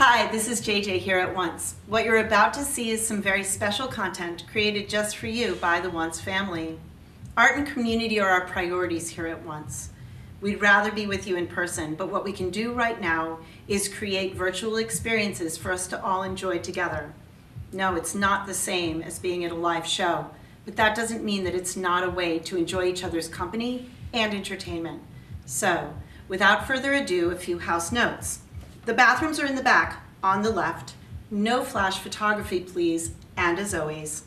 Hi, this is JJ here at Once. What you're about to see is some very special content created just for you by the Once family. Art and community are our priorities here at Once. We'd rather be with you in person, but what we can do right now is create virtual experiences for us to all enjoy together. No, it's not the same as being at a live show, but that doesn't mean that it's not a way to enjoy each other's company and entertainment. So, without further ado, a few house notes. The bathrooms are in the back, on the left. No flash photography, please. And as always,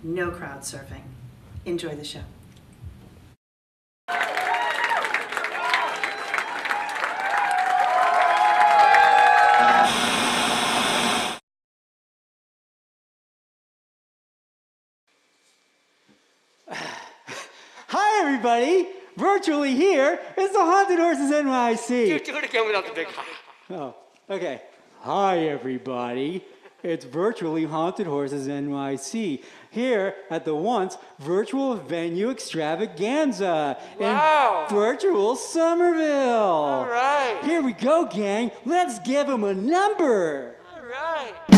no crowd surfing. Enjoy the show. Hi, everybody. Virtually here is the Haunted Horses NYC. Do it again without the big ha. Oh, okay. Hi, everybody. It's virtually Haunted Horses NYC here at the Once Virtual Venue Extravaganza Wow. in virtual Somerville. All right. Here we go, gang. Let's give them a number. All right.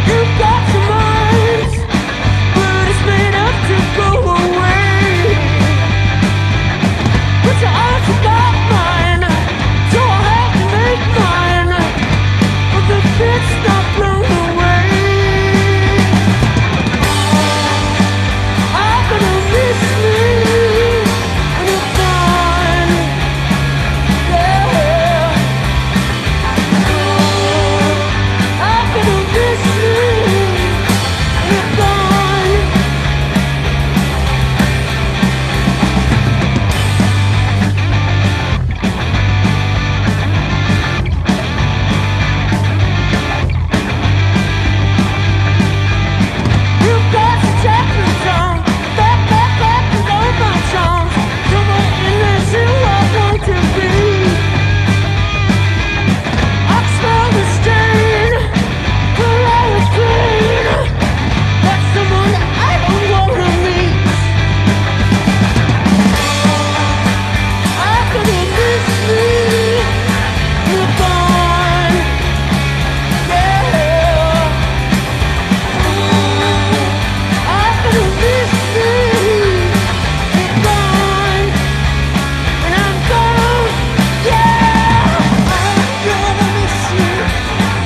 You've got some minds, but it's made up to go away. But your eyes are not mine, so I have to make mine. But the bit's not blown away. I'm gonna miss me when you're gone. Yeah. I'm gonna miss me when you're gone. You've got the chapters on, back with all my songs. Somewhere in there, who I want to be. I smell the stain, but I was clean. That's someone I don't wanna meet. I'm gonna miss me when you're gone. Yeah. I'm gonna miss me when you're gone. When I'm gone, yeah. I'm gonna miss you.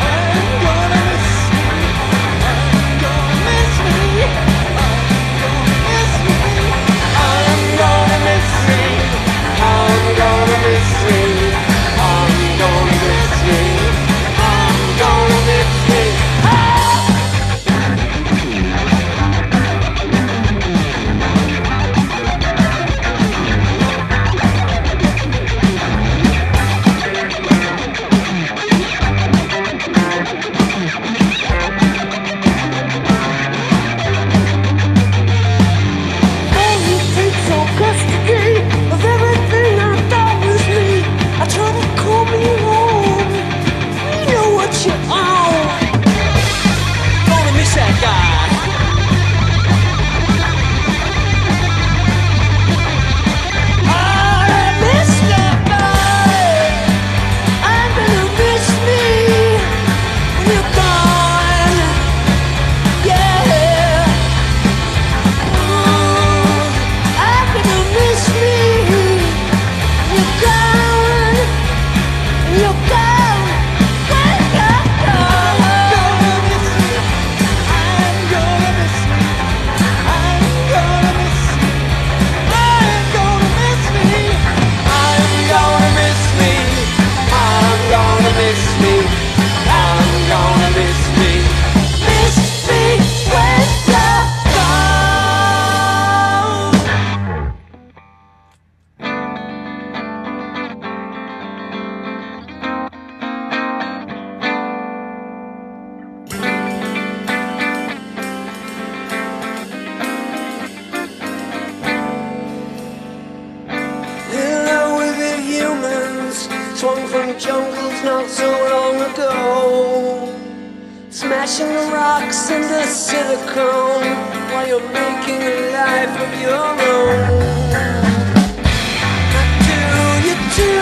I'm gonna miss you. I'm gonna miss me. I'm gonna miss me. I'm gonna miss me. I'm gonna miss me. I'm gonna miss me. Oh, you take some custody of everything I thought was me. I try to call me home. You know what you own. Gonna miss that guy. I miss that guy. I'm gonna miss me when you're gone. Yeah. I'm gonna miss me when you're gone. When you're gone. When you're gone. I'm gonna miss me. I'm gonna miss me. I'm gonna miss me. I'm gonna miss me. I'm gonna miss me. I'm gonna miss me. Miss me when you're gone. Hello with the humans, swung from jungles not so long ago. Smashing the rocks into silicone while you're making a life of your own. How do you do?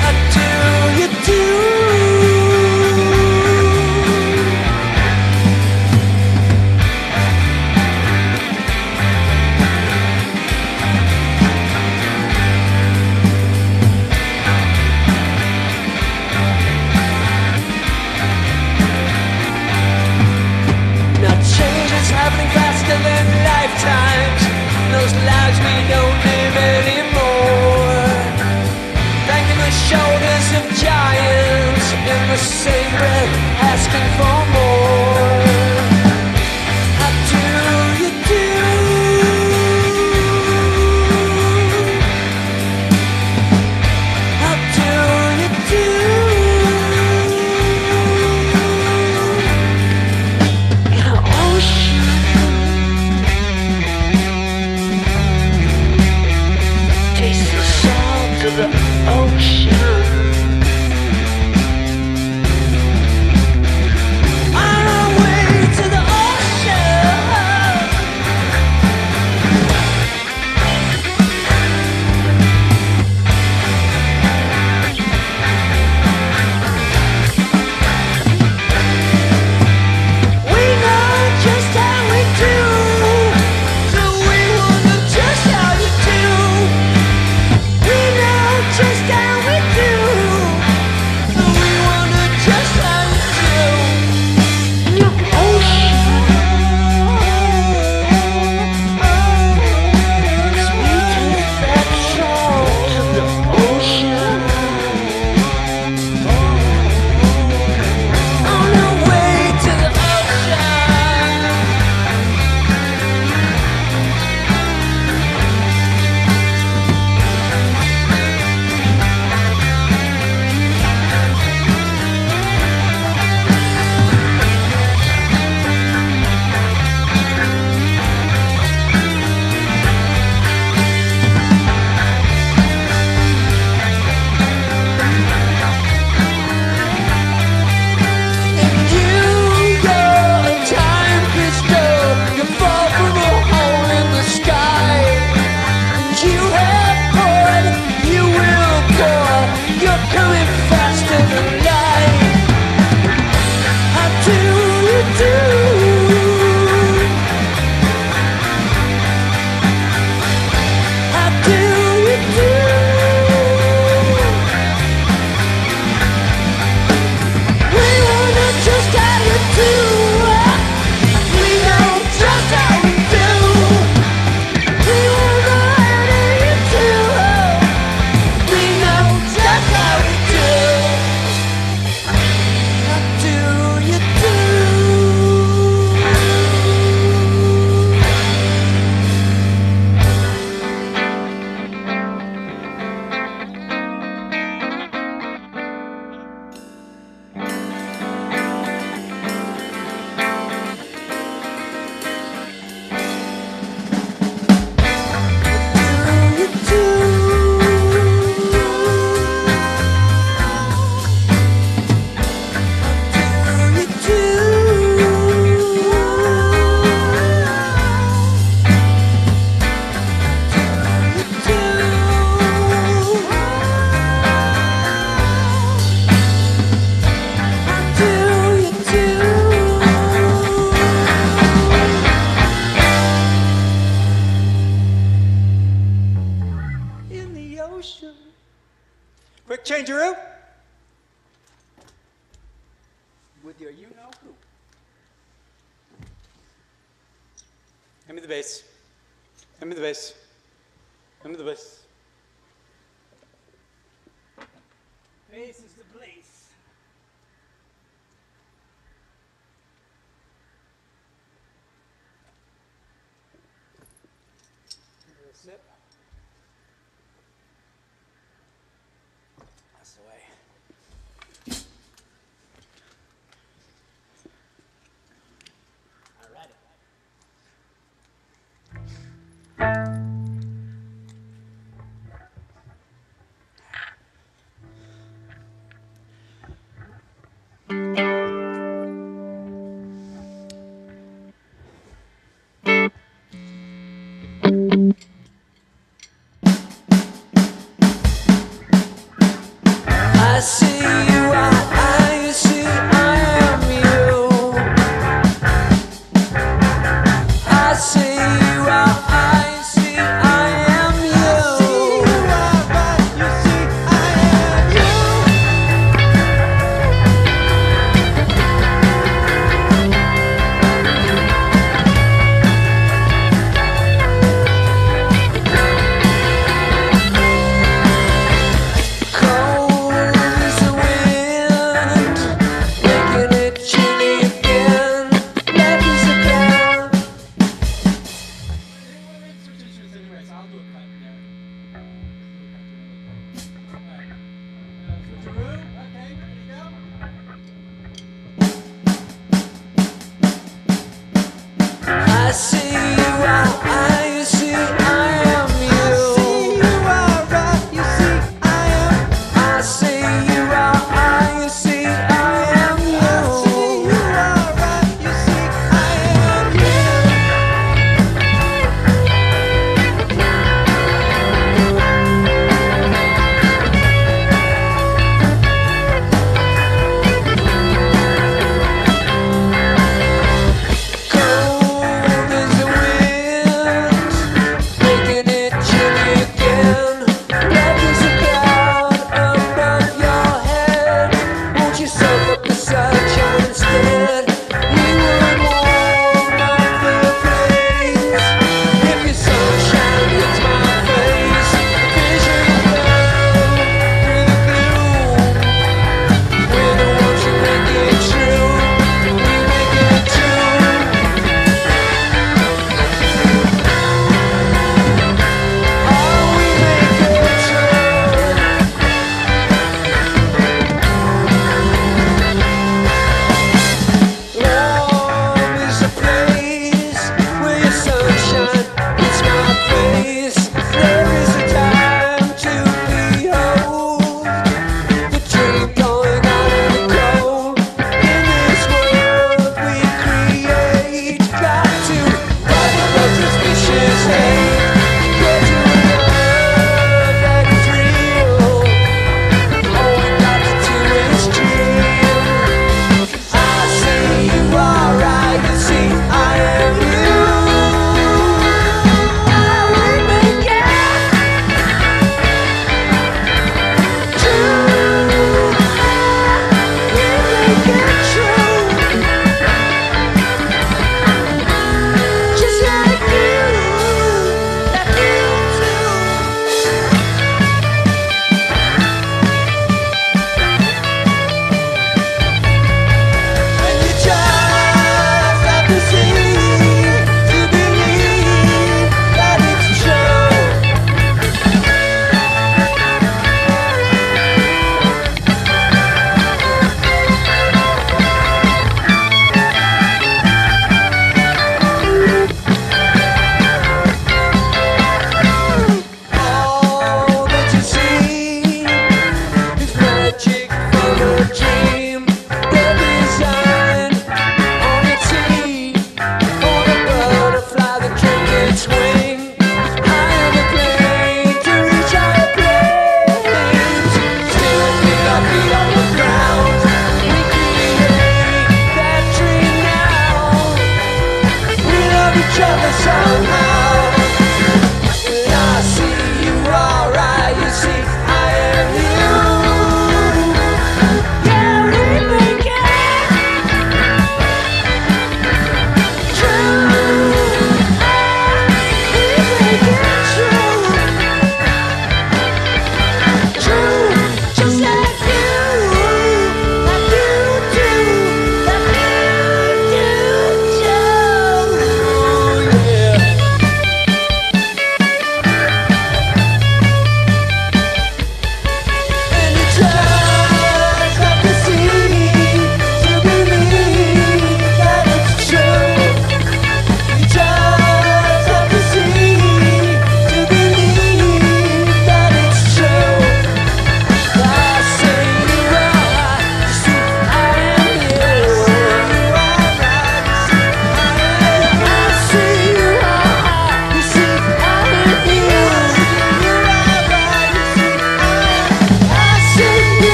How do you do? Now change is happening faster than lifetimes. Those lives we don't live anymore. Thanking the shoulders of giants in the same breath, asking for more. How do you do? How do you do? In an ocean, taste the salt of the ocean. I know where coming faster than light. How do you do? How do you do? We wanna just how you do. We know just how we do. We wanna how you do. We know just how we do. How do you do? In the ocean. Quick changeroo. With your you-know-who. Hand me the bass. Hand me the bass. Hand me the bass. Bass is the place. A little sip. That's the way. All right. I see you, I see I am you. I see you, I see I am you. You see, I am you. Cold is the wind.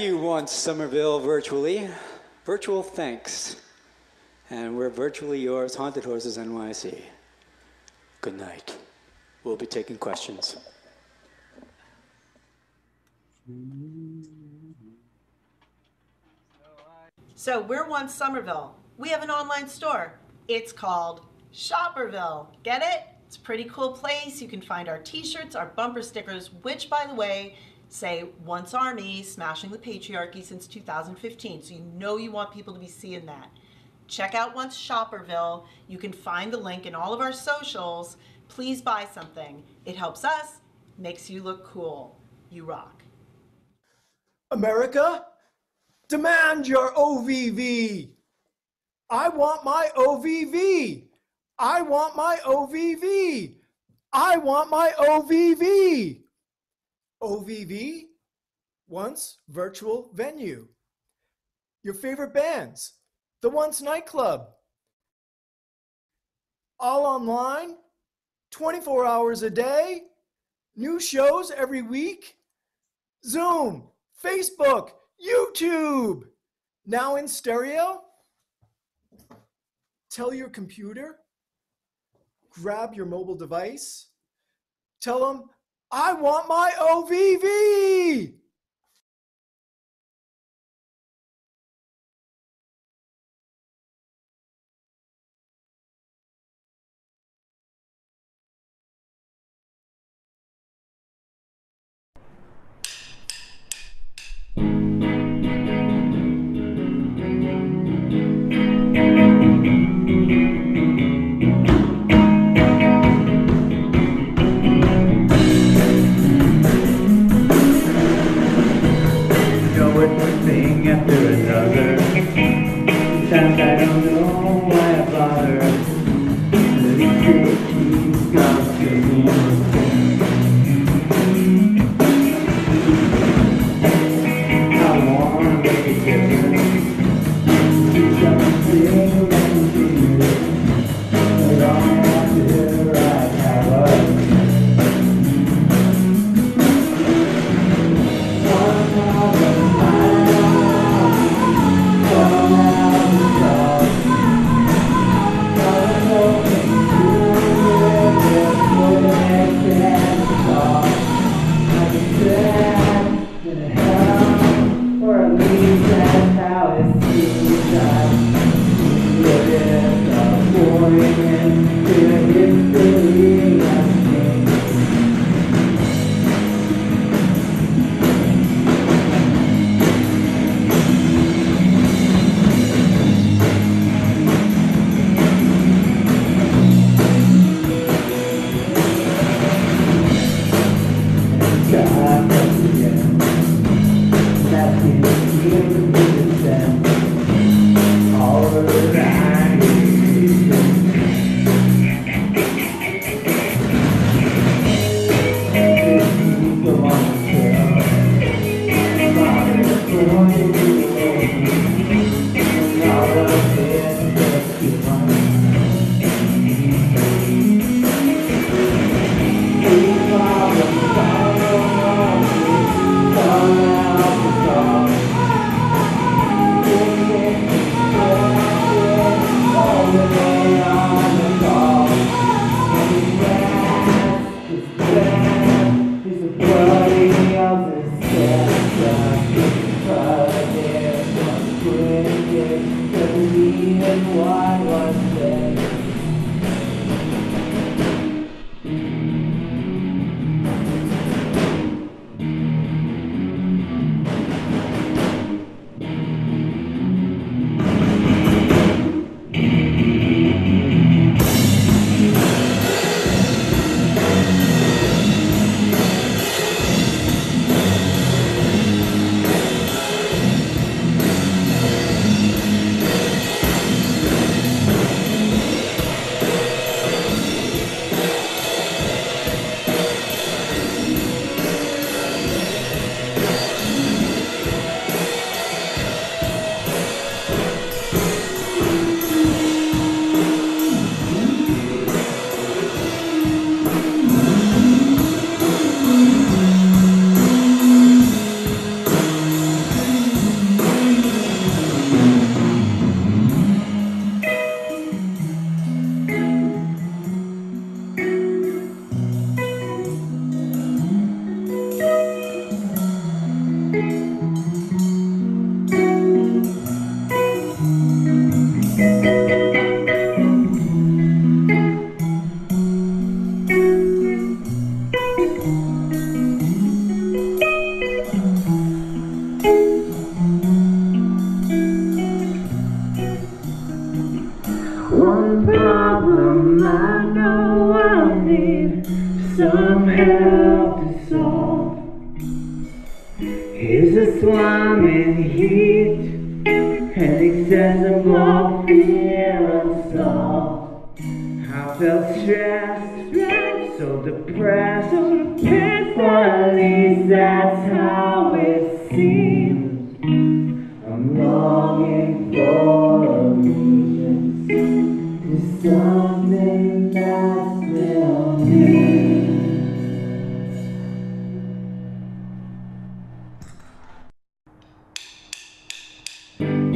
you once, Somerville, virtually. Virtual thanks. And we're virtually yours, Haunted Horses NYC. Good night. We'll be taking questions. So we're once Somerville. We have an online store. It's called Shopperville. Get it? It's a pretty cool place. You can find our t-shirts, our bumper stickers, which, by the way, say Once Army, smashing the patriarchy since 2015. So you know you want people to be seeing that. Check out Once Shopperville. You can find the link in all of our socials. Please buy something. It helps us, makes you look cool. You rock. America, demand your OVV. I want my OVV. I want my OVV. I want my OVV. OVV, Once Virtual Venue. Your favorite bands, the Once Nightclub. All online, 24 hours a day, new shows every week. Zoom, Facebook, YouTube. Now in stereo. Tell your computer, grab your mobile device, tell them, I want my OVV. one problem I know I'll need some help to solve. Is the swarming heat and excessive morphine unsolved. I felt stressed, so depressed, but at least that's how it seems. I'm longing for allegiance to something that's still me. Thanks.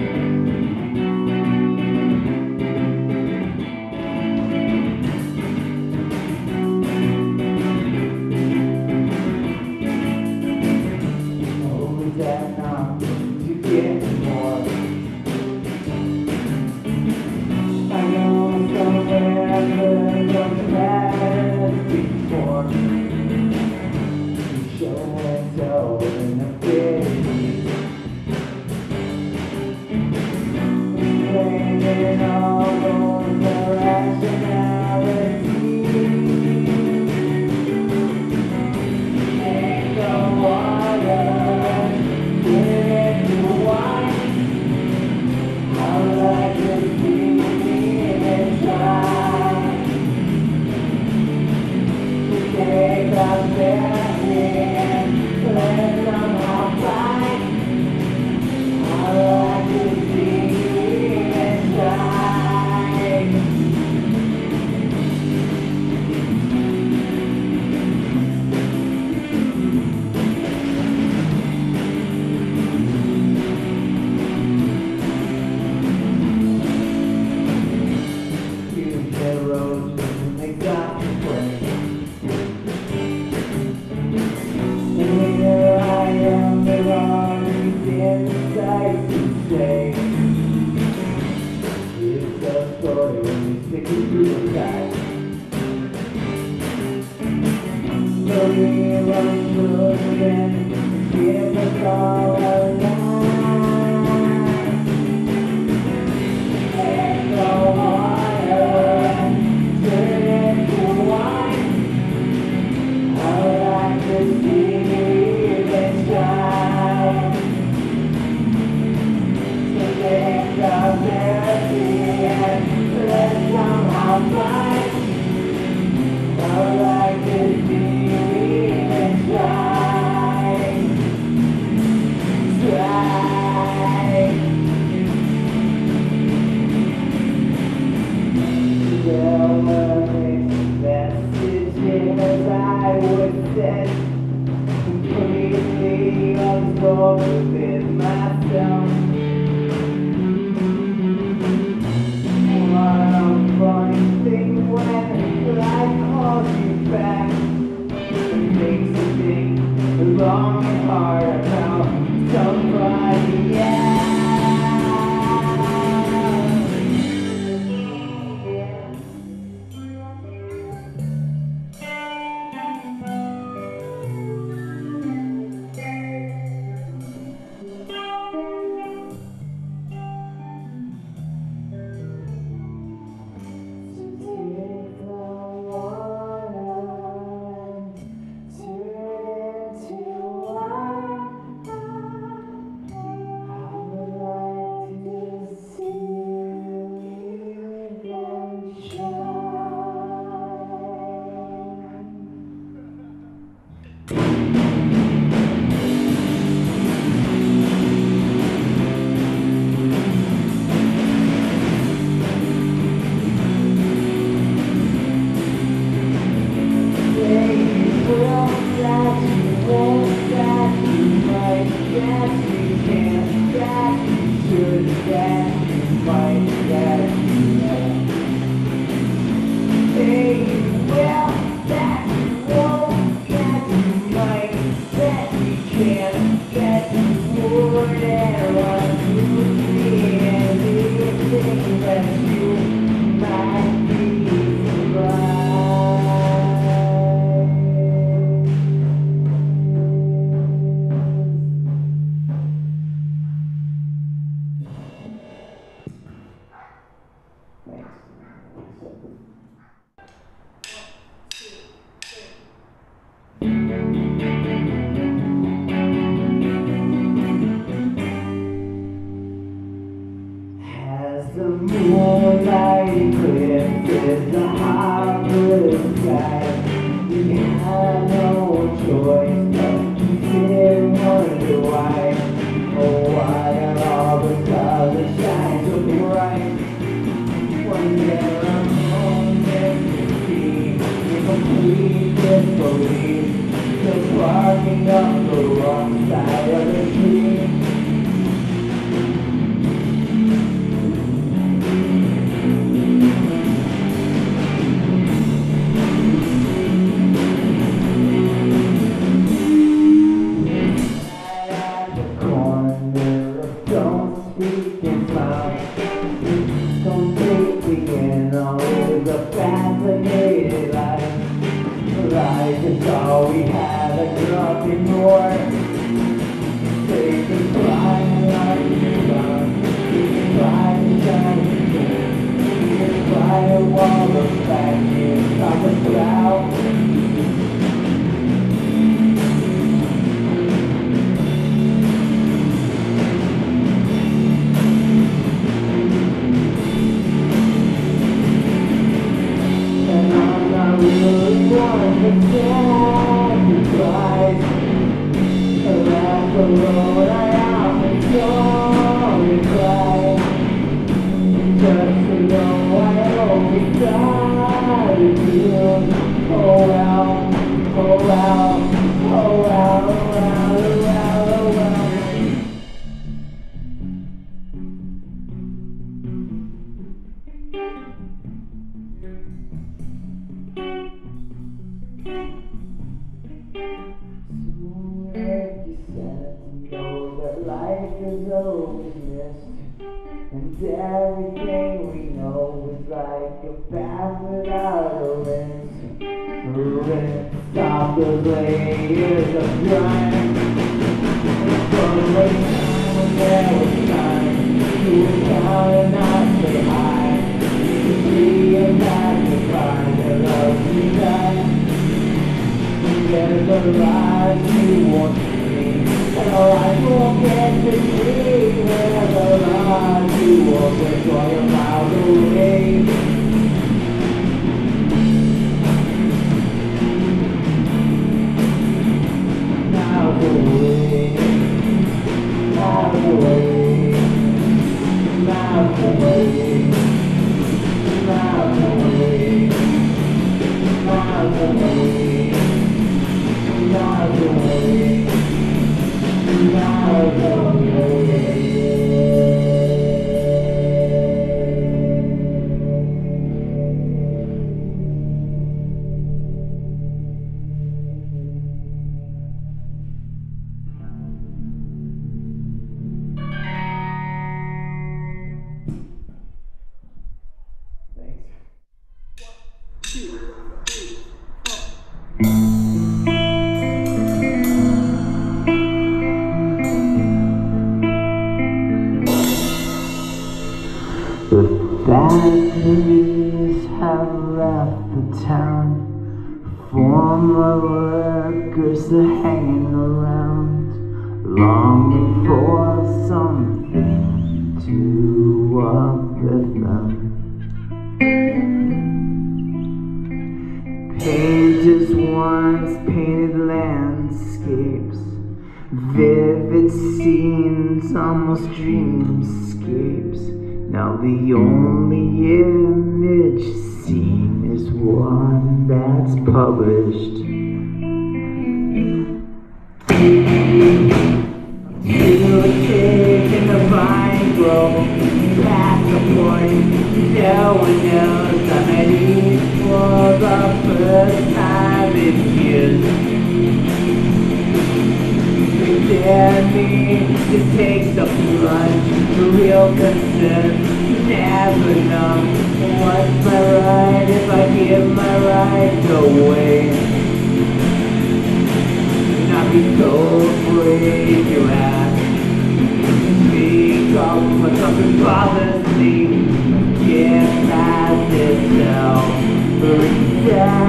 moonlight eclipses the harvest sky. We have no choice but to sit and wonder why. Oh, why are all the stars that shine so bright? Was there a moment to see in complete disbelief? The barking up the wrong side of the tree. At the corner of don't speak and smile, completely in always a fascinated life. Life is all we have, a drop in war. Take the fire like the sun. You can fly the shining moon. You can fly a wall of vacuum, stop the cloud. And I'm not really one to sacrifice. Around the road I often don't cry. Just to know I always beside you. Oh well, oh well, oh well, oh well, oh well, oh well. Make you sad to know that life is always missed, and everything we know is like a bath without a rinse. Rinse off those layers of grime. From the time when there was time to count and not say hi, to be a magnify that loves you die. There's a life you won't see, and a life won't get to see. There's a life you won't get while you're miles away. Miles away, miles away, miles away, miles away, miles away. Miles away, miles away. The factories have left the town. Former workers are hanging around, longing for something to uplift them. Painters once painted landscapes, vivid scenes, almost dreamscapes. Now the only image seen is one that's published. You take in the vine grove, past the point, no one knows I'm at ease for the first time in years. Prepare me to take the plunge, the real concern, never know what's my right if I give my rights away. Not be so afraid you ask, speak up when something bothers me, get past itself, recession.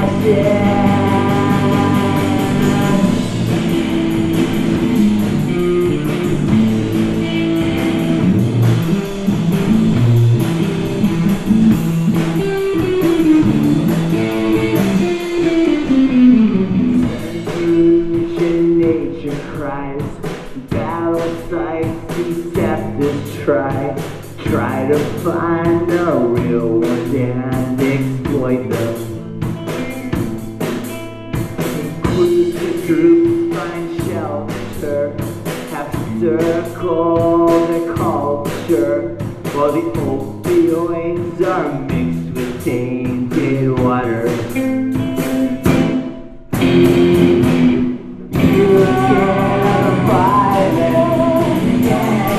the real ones and exploit them. Inclusive groups find shelter, have circled the culture, while the opioids are mixed with tainted water. You can't fight it, you can't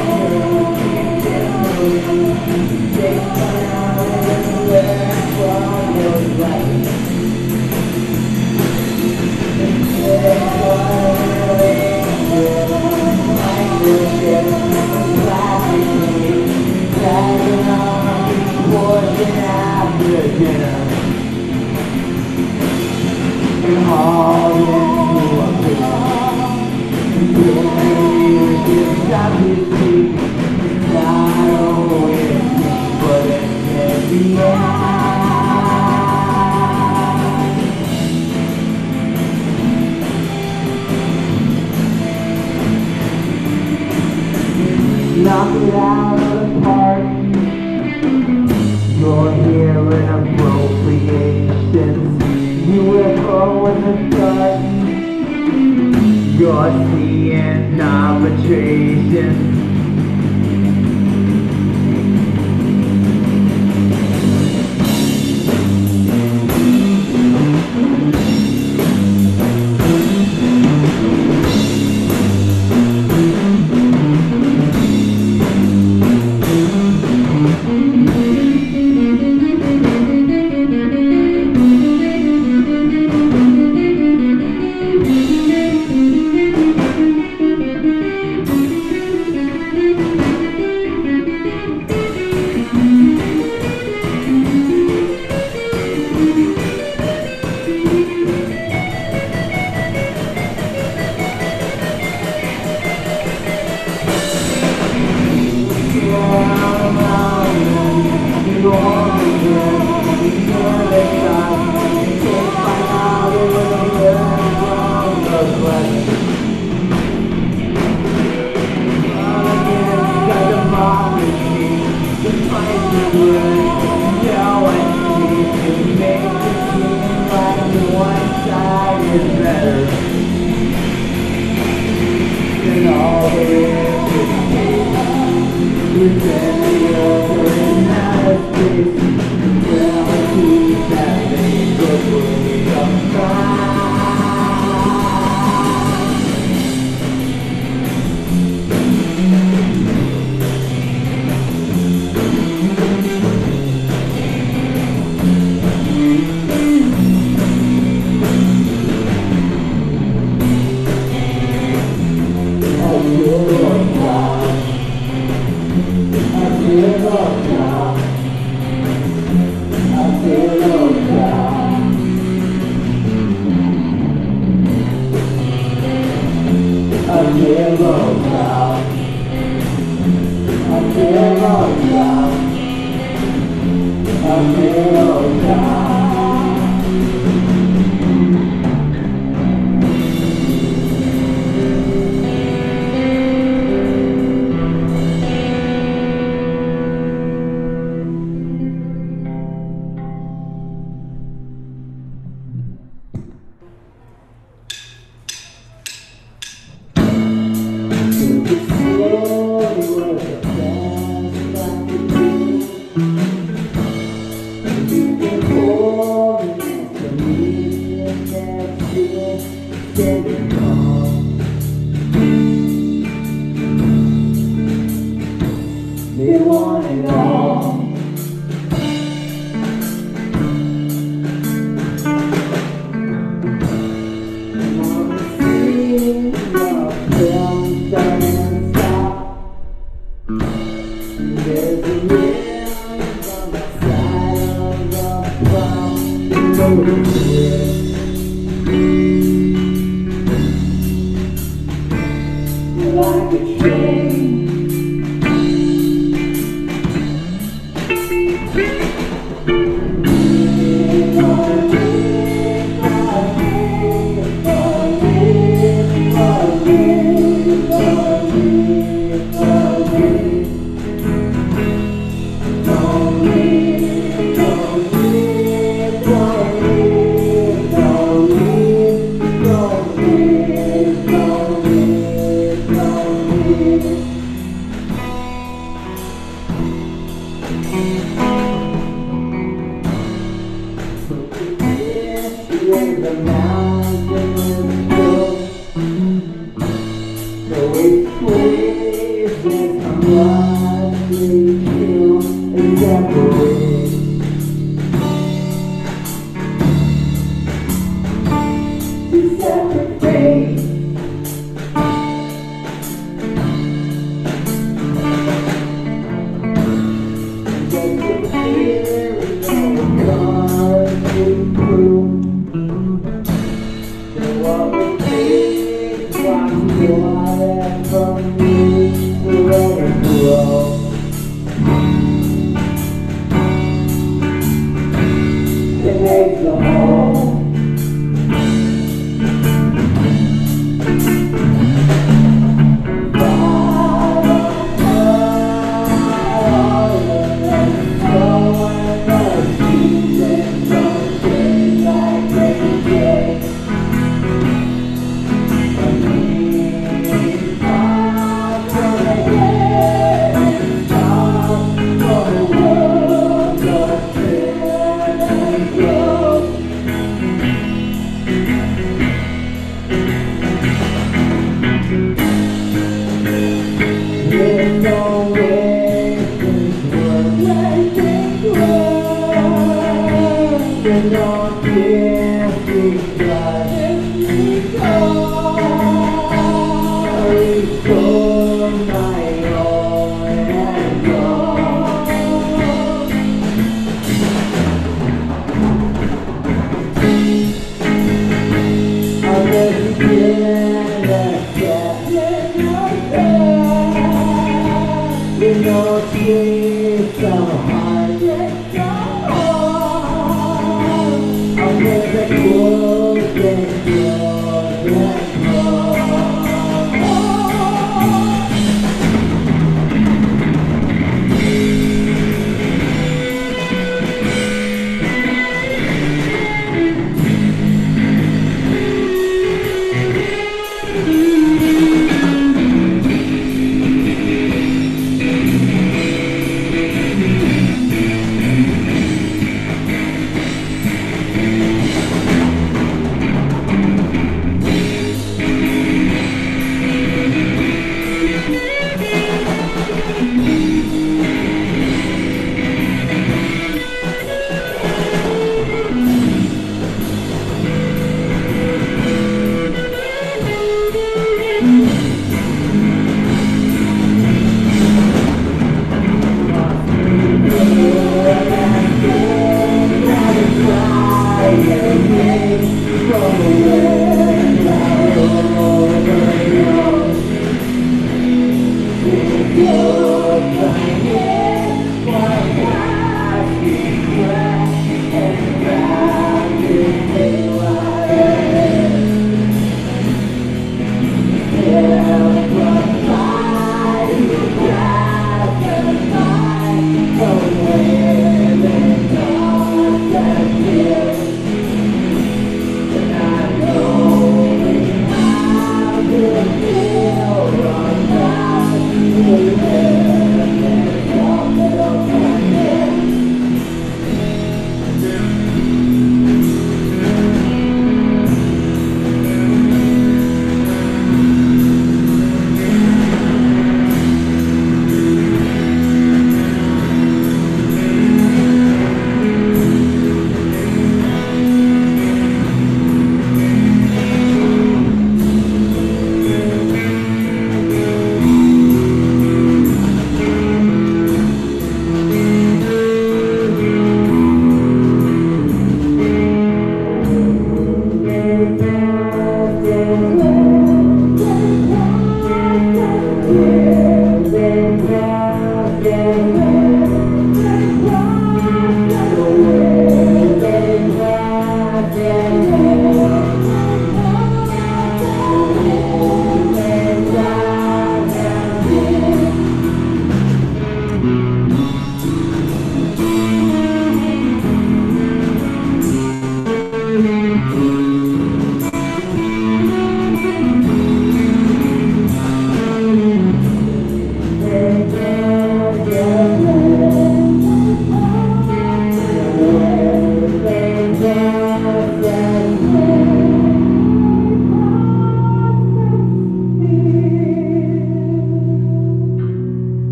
take down and learn from your life. Knock it out of the park. You're hearing appropriations. UFO in the dark. You're seeing arbitrations. Only When the mountain is built, so it's squeezed and unlikely to separate. To separate fate. Just a fear of cards to prove. What we think, whatever moves, let it grow. It makes a hole.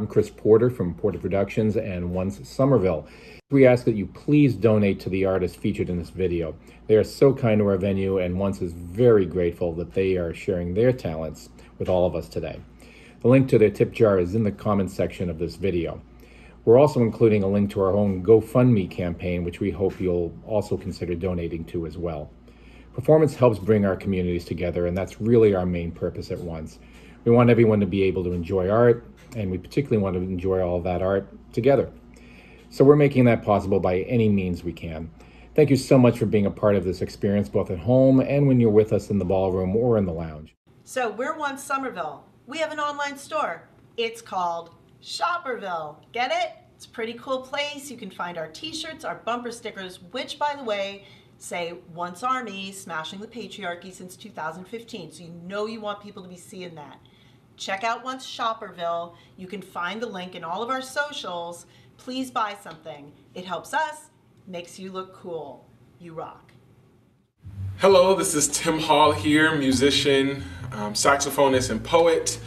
I'm Chris Porter from Porter Productions and Once Somerville. We ask that you please donate to the artists featured in this video. They are so kind to our venue, and Once is very grateful that they are sharing their talents with all of us today. The link to their tip jar is in the comments section of this video. We're also including a link to our own GoFundMe campaign, which we hope you'll also consider donating to as well. Performance helps bring our communities together, and that's really our main purpose at Once. We want everyone to be able to enjoy art, and we particularly want to enjoy all of that art together. So we're making that possible by any means we can. Thank you so much for being a part of this experience, both at home and when you're with us in the ballroom or in the lounge. So we're Once Somerville. We have an online store. It's called Shopperville. Get it? It's a pretty cool place. You can find our t-shirts, our bumper stickers, which, by the way, say Once Army, smashing the patriarchy since 2015. So you know you want people to be seeing that. Check out Once Shopperville. You can find the link in all of our socials. Please buy something. It helps us, makes you look cool. You rock. Hello, this is Tim Hall here, musician, saxophonist, and poet.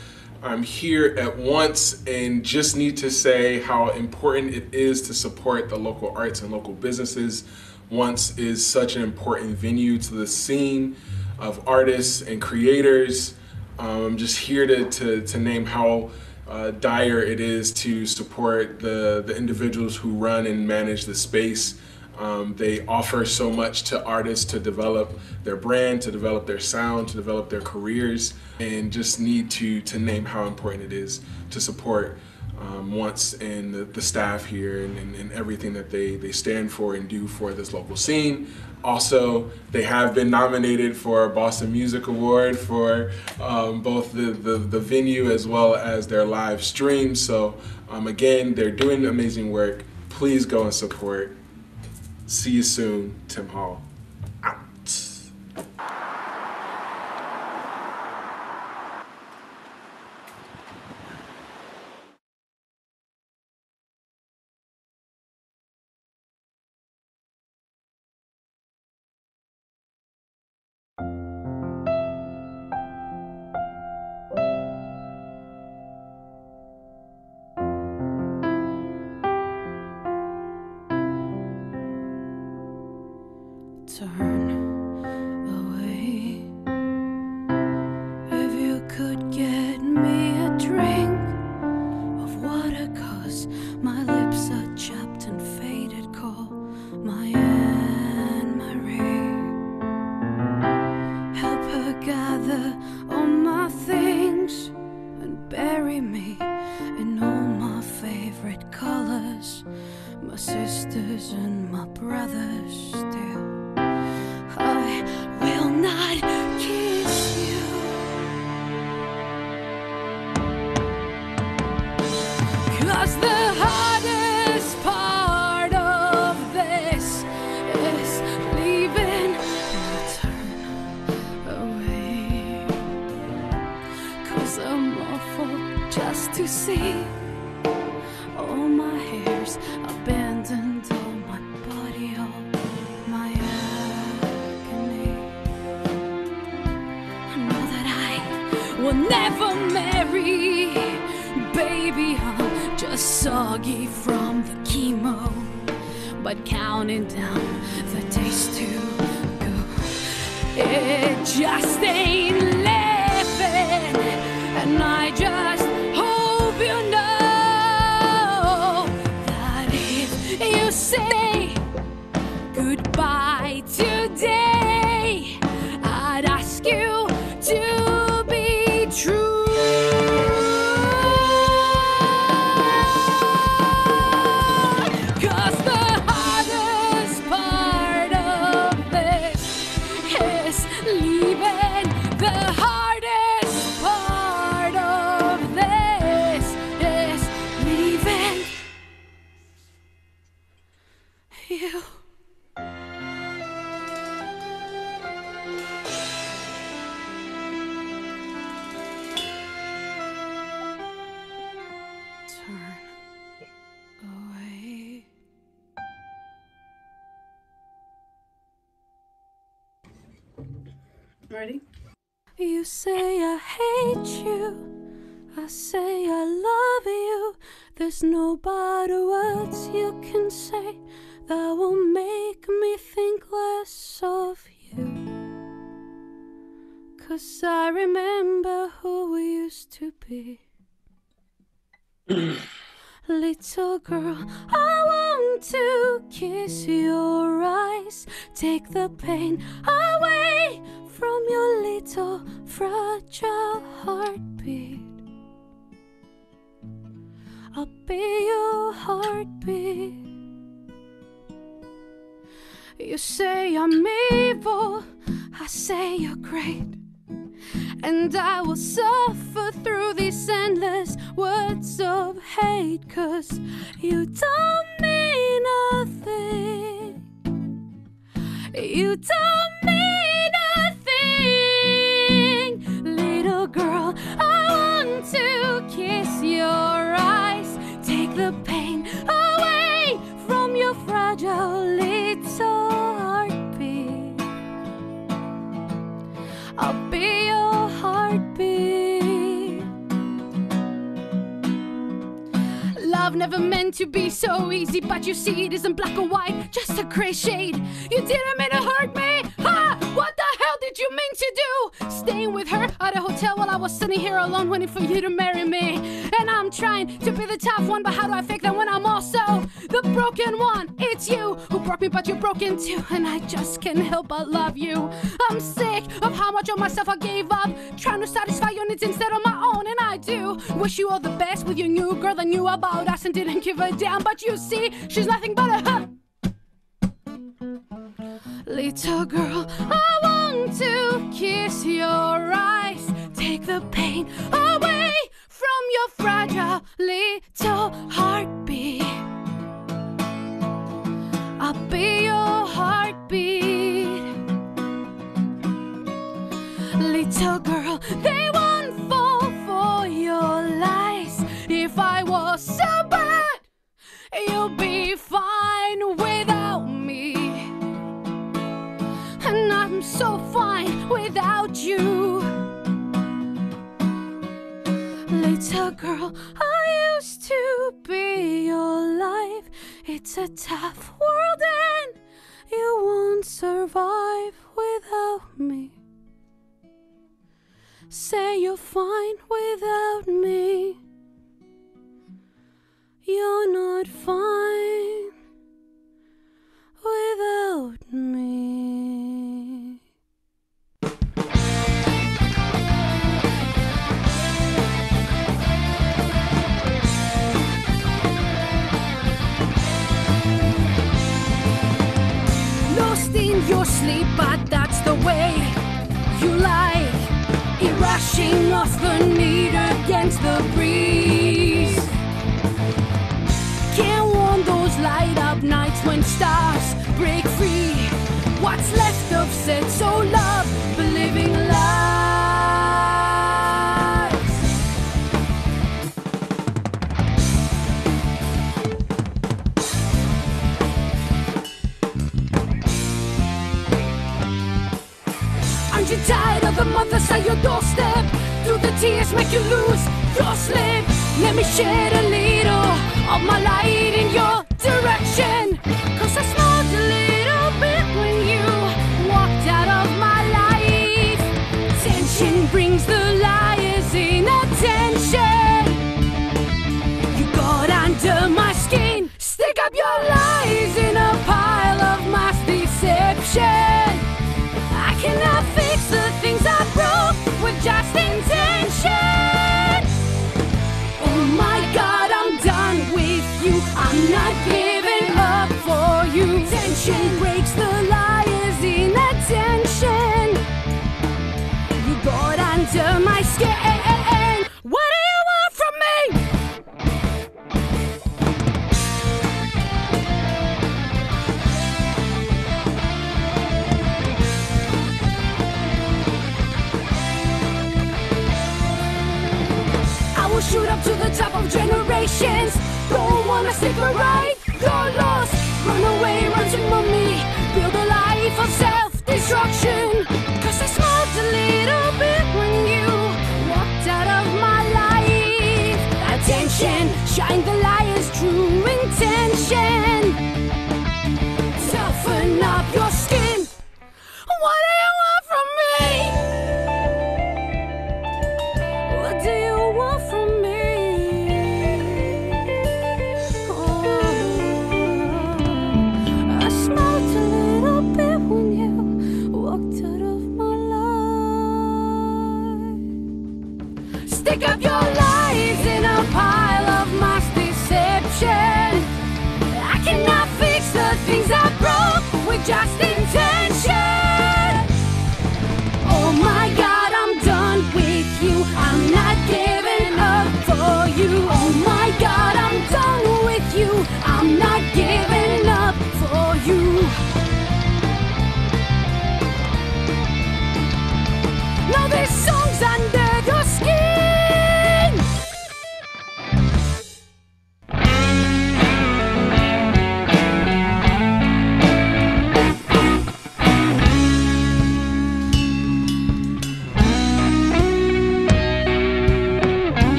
I'm here at Once and just need to say how important it is to support the local arts and local businesses. Once is such an important venue to the scene of artists and creators. I'm just here to name how dire it is to support the individuals who run and manage the space. They offer so much to artists to develop their brand, to develop their sound, to develop their careers, and just need to name how important it is to support Once and the staff here and everything that they stand for and do for this local scene. Also, they have been nominated for a Boston Music Award for both the venue as well as their live stream. So again, they're doing amazing work. Please go and support. See you soon. Tim Hall, out. Turn away. If you could get me a drink of water, 'cause my lips are chapped and faded. Call my Anne Marie. Help her gather all my things and bury me in all my favorite colors. My sisters and my brothers still. I will not kiss you, 'cause the hardest part of this is leaving. Turn away, 'cause I'm awful just to see all my hairs abandoned, all my body, all my agony. I know that I will never marry, baby. I'm just soggy from the chemo, but counting down the days to go. It just ain't living, and I just hope you know that if you say goodbye today, I'd ask you to be true. 'Cause the hardest part of this is leaving. The hardest part of this is leaving you. Turn away. Ready? You say I hate you, I say I love you. There's no better words you can say that will make me think less of you. 'Cause I remember who we used to be. Little girl, I want to kiss your eyes, take the pain away from your little fragile heartbeat. I'll be your heartbeat. You say I'm evil, I say you're great. And I will suffer through these endless words of hate, 'cause you don't mean a thing. You don't mean a thing. Little girl, I want to kiss your eyes, take the pain away from your fragile little heartbeat. I'll be your heartbeat. Love never meant to be so easy, but you see it isn't black or white, just a gray shade. You didn't mean to hurt me, ha! What the hell did you mean to do? Staying with her at a hotel while I was sitting here alone waiting for you to marry me. And I'm trying to be the tough one, but how do I fake that when I'm also the broken one? It's you who broke me, but you're broken too, and I just can't help but love you. I'm sick of how much of myself I gave up, trying to satisfy your needs instead of my own, and I do wish you all the best with your new girl that knew about us and didn't give a damn. But you see, she's nothing but a little girl, I want to kiss your eyes, take the pain away from your fragile little heartbeat. I'll be your heartbeat. Little girl, they won't fall for your lies. If I was so bad, you'll be fine without me. And I'm so fine without you. Little girl, I used to be your life. It's a tough world and you won't survive without me. Say you're fine without me. You're not fine without me. Lost in your sleep, but that's the way you lie. Rushing off the need against the breeze. Can't warm those light up nights when stars break free. What's left of said so love, believing lies. Aren't you tired of the mothers at your doorstep? Do the tears make you lose your sleep? Let me shed a little of my light in your direction. 'Cause I smiled a little bit when you walked out of my life. Tension brings the liars in attention. You got under my skin. Stick up your lies in a pile of mass deception. I cannot fix the things I broke with just intention. Oh my God, I'm done with you. I'm not giving up for you. Tension breaks the liars in attention. You got under my skin. What do you want from me? Shoot up to the top of generations. Don't wanna stick around, you're lost. Run away, run to mommy. Build a life of self-destruction. 'Cause I smiled a little bit when you walked out of my life.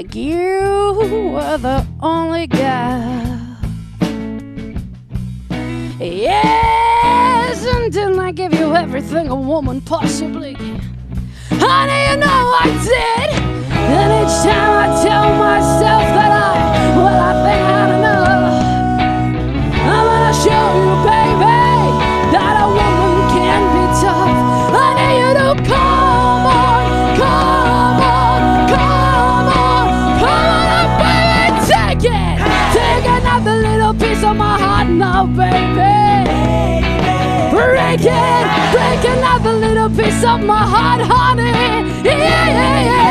like you were the only girl. Yes, and didn't I give you everything a woman possibly can? Honey, you know I did. And each time I tell myself that I think I had enough, I'm gonna show you, baby, that a woman can be tough. I need you to come on, come on, come on, come on, baby, take it. Take another little piece of my heart now, baby. Break it, break another little piece of my heart, honey. Yeah, yeah, yeah.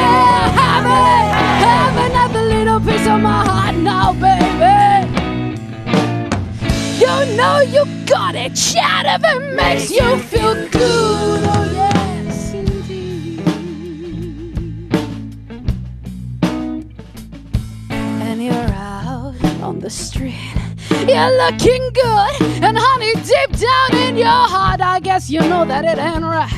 Have another little piece of my heart now, baby. You know you got it. Chat if it makes you feel good. Oh yes, indeed. And you're out on the street. You're looking good, and honey, deep down in your heart, I guess you know that it ain't right.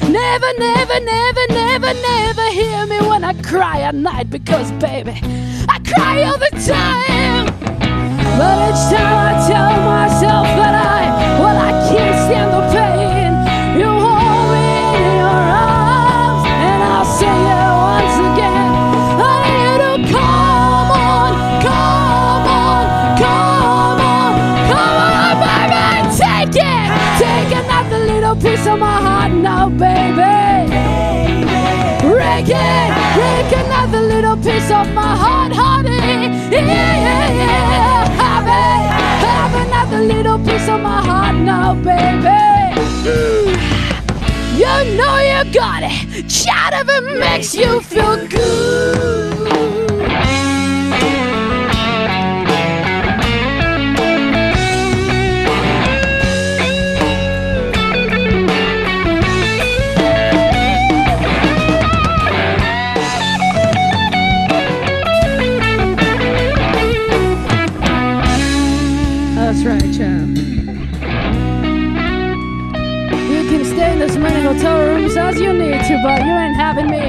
Never, never, never, never, never hear me when I cry at night, because baby, I cry all the time. But each time I tell myself that I can't stand the pain, you hold me in your arms, and I'll say it once again. I need you to come on, come on, come on, come on, baby, take it. Take another little piece of my heart now, baby. Break it, break another little piece of my heart, honey. Yeah, yeah, yeah. Have another little piece of my heart now, baby. You know you got it. Chat if it makes you feel good. That's right, child. You can stay in as many hotel rooms as you need to, but you ain't having me.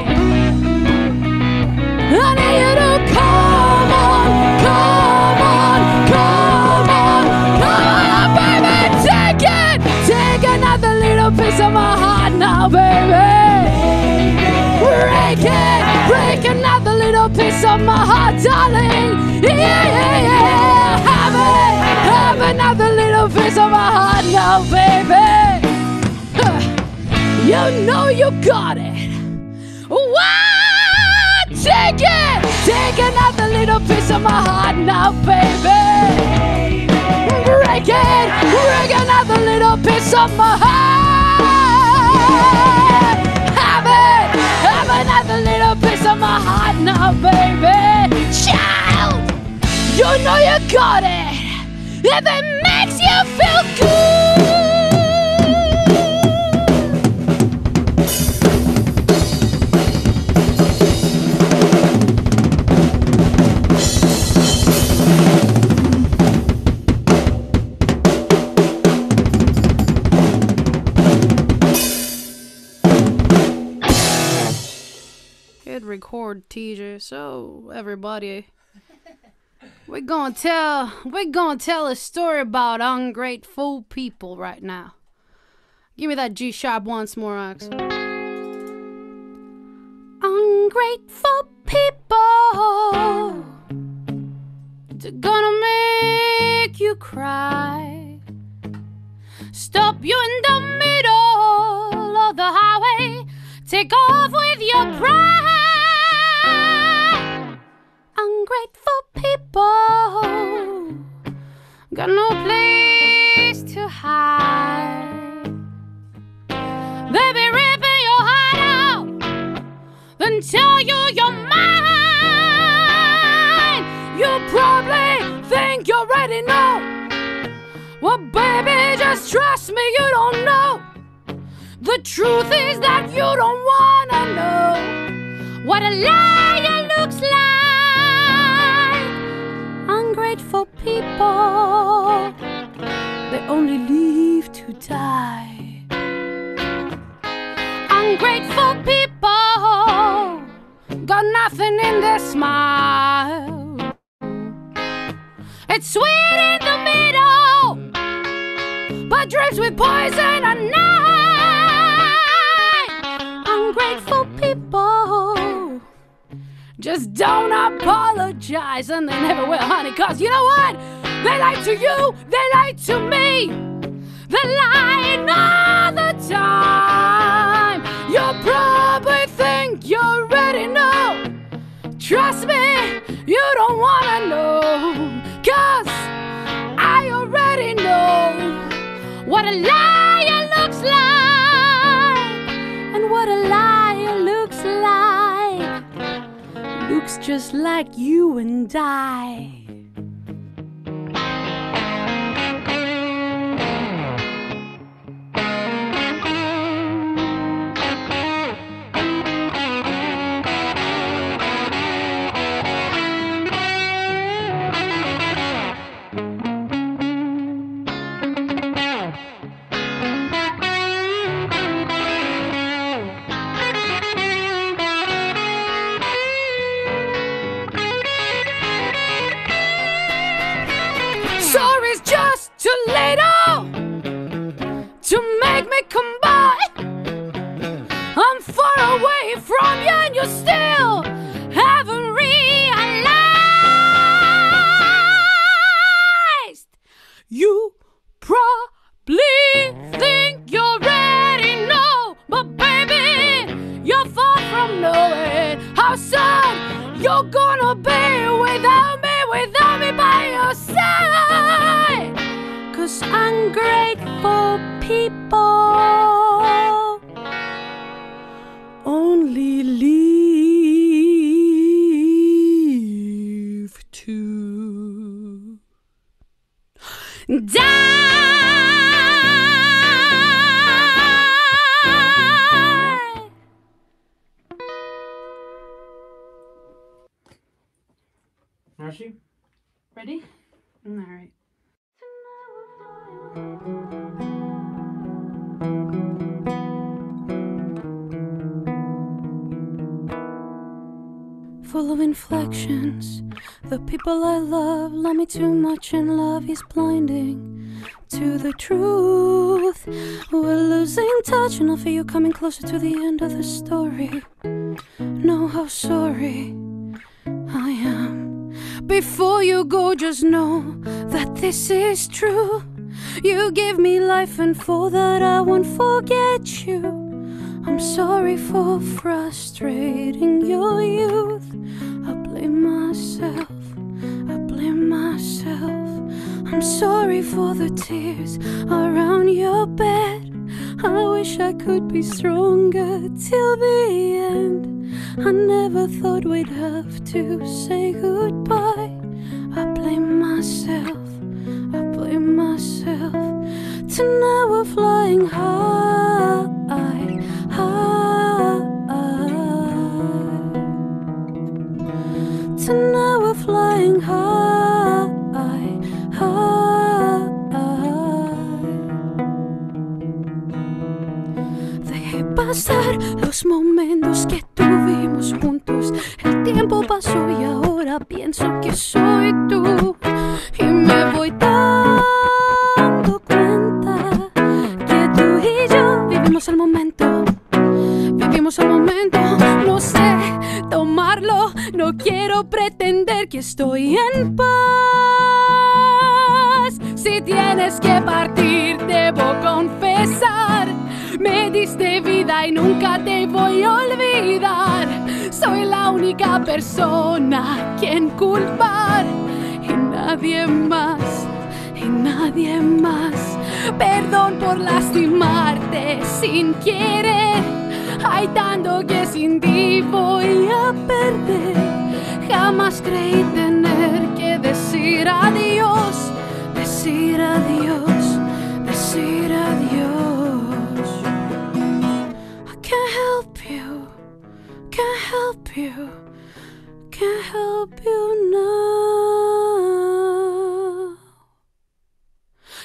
I need you to come on, come on, come on, come on, baby, take it. Take another little piece of my heart now, baby. Break it, break another little piece of my heart, darling. Yeah, yeah, yeah. Have another little piece of my heart now, baby. You know you got it. What? Take it. Take another little piece of my heart now, baby. Break it. Break another little piece of my heart. Have it. Have another little piece of my heart now, baby. Child, you know you got it. If it makes you feel good. Hit record, TJ. So everybody, we're gonna tell a story about ungrateful people right now. Give me that G sharp once more, Axel. Ungrateful people, they're gonna make you cry. Stop you in the middle of the highway. Take off with your pride. Ungrateful people got no place to hide. They be ripping your heart out, then tell you you're mine. You probably think you already know. Well, baby, just trust me, you don't know. The truth is that you don't wanna know what a liar looks like. Ungrateful people, they only live to die. Ungrateful people got nothing in their smile. It's sweet in the middle, but drips with poison at night. Ungrateful people just don't apologize, and they never will, honey, cause you know what? They lie to you, they lie to me, they lie all the time. You probably think you already know. Trust me, you don't wanna know, cause I already know what a liar looks like, and what a liar looks like. Looks just like you and I. Sorry's just too little to make me come by. I'm far away from you and you still haven't realized. You probably think you already know, but baby, you're far from knowing how sad you're gonna be without me by your side. Cause ungrateful people only live to die. Marcy? Ready? All right. Full of inflections, the people I love me too much, and love is blinding to the truth. We're losing touch, and I feel you coming closer to the end of the story. Know how sorry I am. Before you go, just know that this is true. You give me life, and for that I won't forget you. I'm sorry for frustrating your youth. I blame myself, I blame myself. I'm sorry for the tears around your bed. I wish I could be stronger till the end. I never thought we'd have to say goodbye. I blame myself, I blame myself. Tonight we're flying high, high. Tonight we're flying high, high. Dejé pasar los momentos que tuvimos juntos. El tiempo pasó y ahora pienso que soy tú. Y me voy dando cuenta que tú y yo vivimos el momento. Vivimos el momento, no sé tomarlo. No quiero pretender que estoy en paz. Si tienes que partir, debo confesar. Me diste vida y nunca te voy a olvidar. Soy la única persona a quien culpar. Y nadie más, y nadie más. Perdón por lastimarte sin querer. Hay tanto que sin ti voy a perder. Jamás creí tener que decir adiós, decir adiós, decir adiós. I can't help you, can't help you, can't help you now.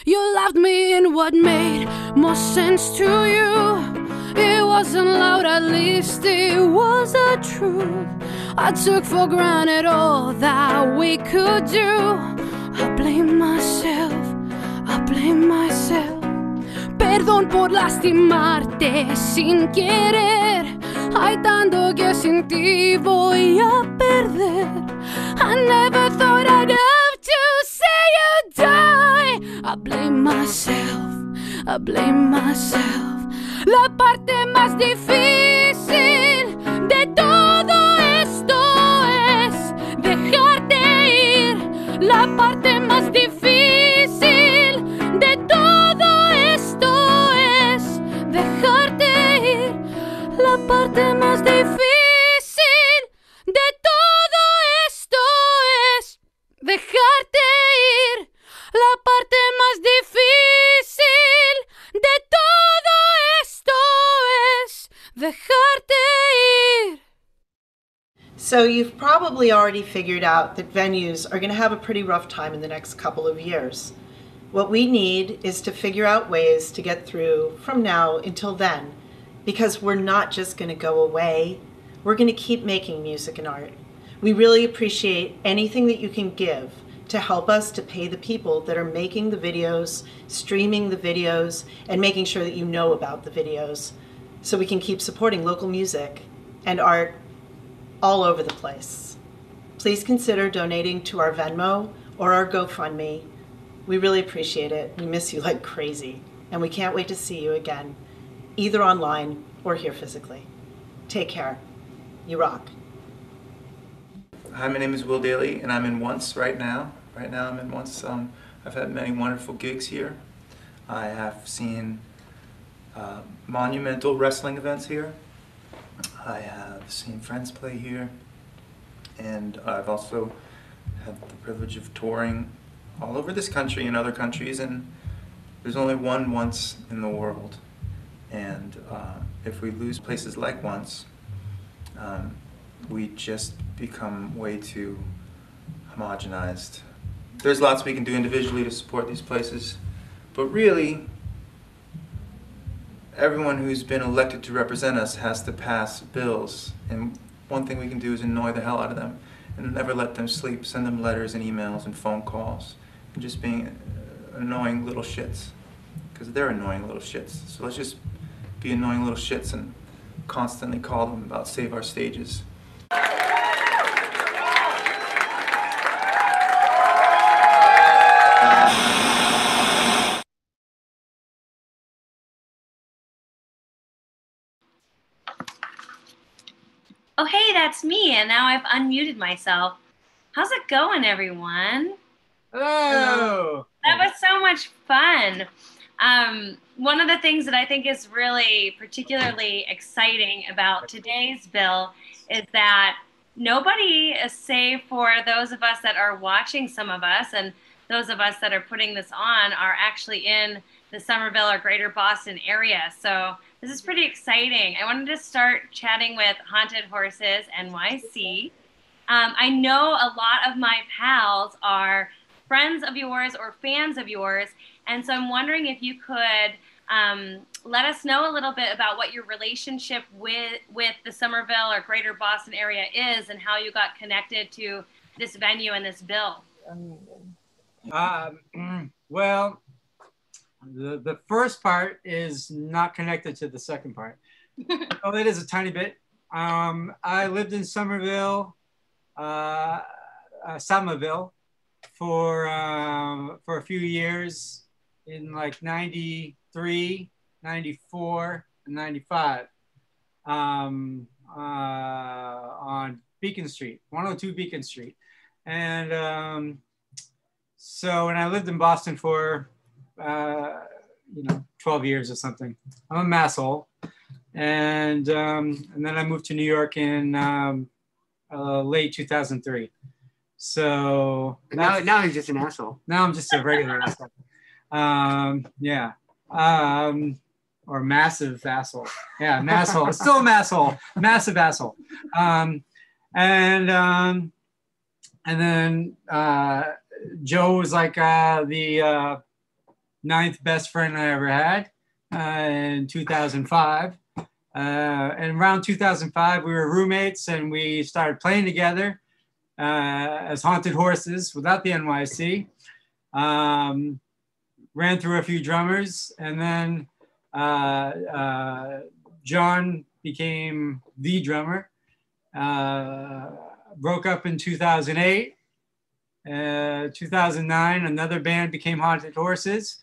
You loved me in what made more sense to you. It wasn't loud, at least it was the truth. I took for granted all that we could do. I blame myself, I blame myself. Perdón por lastimarte sin querer. Hay tanto que sin ti voy a perder. I never thought I'd have to say you die. I blame myself, I blame myself. La parte más difícil de todo esto es dejarte ir. La parte más difícil de todo esto es dejarte ir. La parte más difícil de todo esto es dejarte ir. La parte más difícil de todo esto es dejarte ir. So you've probably already figured out that venues are going to have a pretty rough time in the next couple of years. What we need is to figure out ways to get through from now until then, because we're not just going to go away. We're going to keep making music and art. We really appreciate anything that you can give to help us to pay the people that are making the videos, streaming the videos, and making sure that you know about the videos, so we can keep supporting local music and art all over the place. Please consider donating to our Venmo or our GoFundMe. We really appreciate it. We miss you like crazy, and we can't wait to see you again, either online or here physically. Take care. You rock. Hi, my name is Will Daly, and I'm in Once right now. Right now I'm in Once. I've had many wonderful gigs here. I have seen monumental wrestling events here. I have seen friends play here, and I've also had the privilege of touring all over this country and other countries, and there's only one Once in the world. And if we lose places like Once, we just become way too homogenized. There's lots we can do individually to support these places, but really, everyone who's been elected to represent us has to pass bills, and one thing we can do is annoy the hell out of them and never let them sleep, send them letters and emails and phone calls, and just being annoying little shits, because they're annoying little shits. So let's just be annoying little shits and constantly call them about Save Our Stages. Oh, hey, that's me, and now I've unmuted myself. How's it going, everyone? Hello. That was so much fun. One of the things that I think is really particularly exciting about today's bill is that nobody, save for those of us that are watching, some of us, and those of us that are putting this on, are actually in the Somerville or Greater Boston area. So this is pretty exciting. I wanted to start chatting with Haunted Horses NYC. I know a lot of my pals are friends of yours or fans of yours, and so I'm wondering if you could let us know a little bit about what your relationship with the Somerville or Greater Boston area is, and how you got connected to this venue and this bill. Well, the first part is not connected to the second part. Oh, it is a tiny bit. I lived in Somerville, for a few years in like 93, 94, and 95 on Beacon Street, 102 Beacon Street. And so when I lived in Boston for 12 years or something. I'm a masshole. And then I moved to New York in late 2003. So now he's just an asshole. Now I'm just a regular asshole. Yeah. Or massive asshole. Yeah, masshole. Still a masshole. Massive asshole. And then Joe was like the 9th best friend I ever had in 2005. And around 2005, we were roommates and we started playing together as Haunted Horses without the NYC. Ran through a few drummers, and then John became the drummer. Broke up in 2008. 2009, another band became Haunted Horses.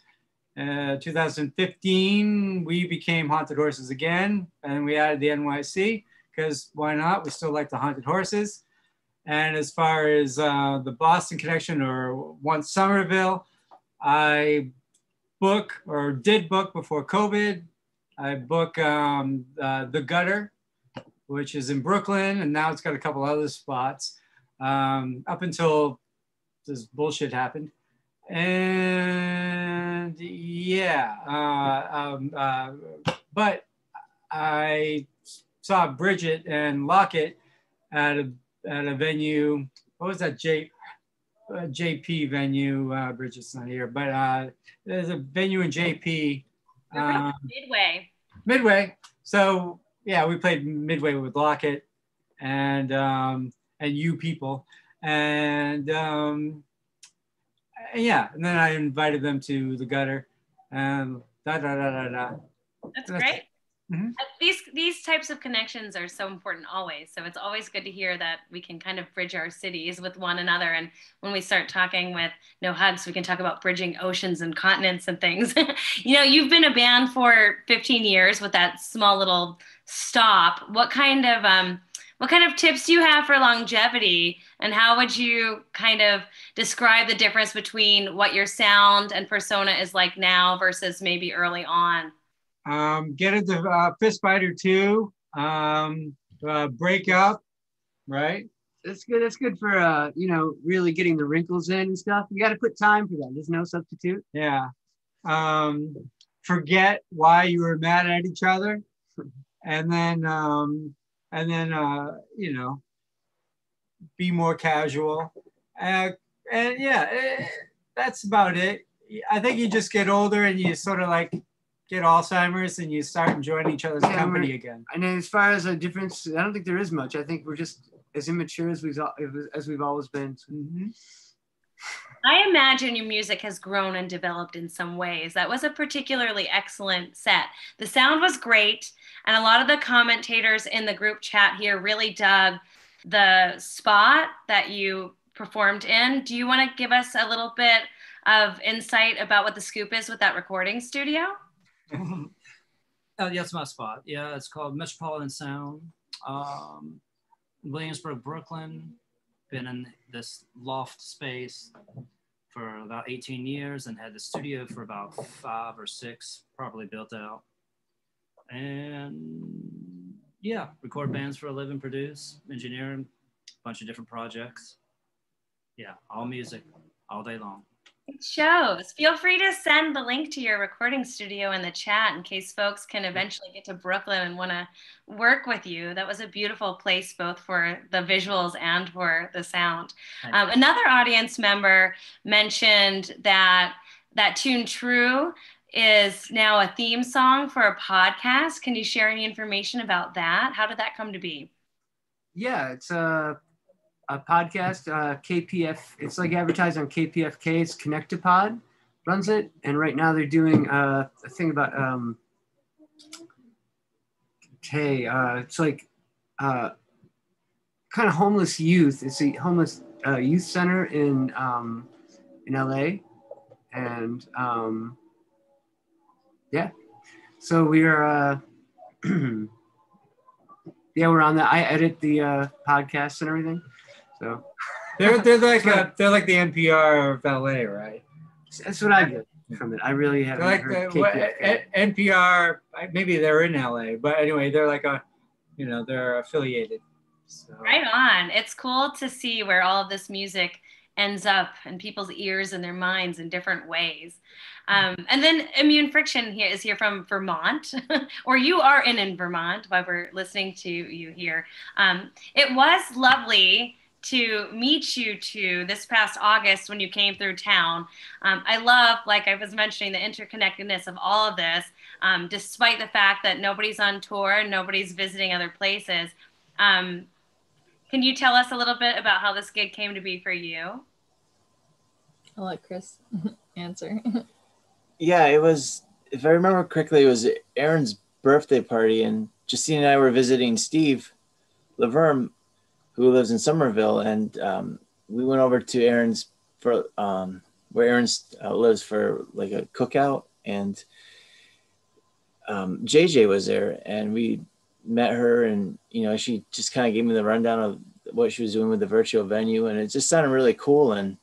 2015, we became Haunted Horses again, and we added the NYC, because why not? We still like the Haunted Horses. And as far as the Boston connection, or once Somerville, I did book before COVID. I book The Gutter, which is in Brooklyn, and now it's got a couple other spots up until this bullshit happened. And yeah, but I saw Bridget and Lockett at a venue. What was that, JP venue? Bridget's not here, but there's a venue in JP. Midway. Midway. So yeah, we played Midway with Lockett and you people, and yeah, and then I invited them to The Gutter, and That's great. Mm-hmm. These types of connections are so important always. So it's always good to hear that we can kind of bridge our cities with one another. And when we start talking with No Hugs, we can talk about bridging oceans and continents and things. You know, you've been a band for 15 years with that small little stop. What kind of tips do you have for longevity, and how would you kind of describe the difference between what your sound and persona is like now versus maybe early on? Get into Fist Fight or Two, Break Up, right? That's good. That's good for you know, really getting the wrinkles in and stuff. You got to put time for that. There's no substitute. Yeah. Forget why you were mad at each other, and then you know, be more casual, and yeah, that's about it. I think you just get older and you sort of like get Alzheimer's and you start enjoying each other's company again. And as far as a difference, I don't think there is much. I think we're just as immature as we've always been. Mm-hmm. I imagine your music has grown and developed in some ways. That was a particularly excellent set. The sound was great, and a lot of the commentators in the group chat here really dug the spot that you performed in. Do you want to give us a little bit of insight about what the scoop is with that recording studio? Yeah, it's my spot. Yeah, it's called Metropolitan Sound. Williamsburg, Brooklyn. Been in this loft space for about 18 years and had the studio for about 5 or 6, probably built out. And yeah, record bands for a living, produce, engineer, a bunch of different projects. Yeah, all music, all day long. It shows. Feel free to send the link to your recording studio in the chat in case folks can eventually get to Brooklyn and want to work with you. That was a beautiful place, both for the visuals and for the sound. Another audience member mentioned that tune True is now a theme song for a podcast. Can you share any information about that? How did that come to be? Yeah, it's a podcast, KPF. It's like advertised on KPFK. It's Connectipod runs it, and right now they're doing a thing about it's like kind of homeless youth. It's a homeless youth center in LA, and yeah, so we are yeah, we're on that. I edit the podcasts and everything. So they're like the NPR of LA, right? That's what I get from it. I really haven't heard NPR. Maybe they're in LA, but anyway, they're like they're affiliated. So. Right on. It's cool to see where all of this music ends up in people's ears and their minds in different ways. And then Immune Friction is here from Vermont, or you are in Vermont while we're listening to you here. It was lovely to meet you two this past August when you came through town. I love, like I was mentioning, the interconnectedness of all of this, despite the fact that nobody's on tour and nobody's visiting other places. Can you tell us a little bit about how this gig came to be for you? I'll let Chris answer. Yeah, it was, if I remember correctly, it was Aaron's birthday party, and Justine and I were visiting Steve Laverme, who lives in Somerville, and we went over to Aaron's for where Aaron lives for like a cookout, and JJ was there, and we met her, and you know, she just kind of gave me the rundown of what she was doing with the virtual venue, and it just sounded really cool. And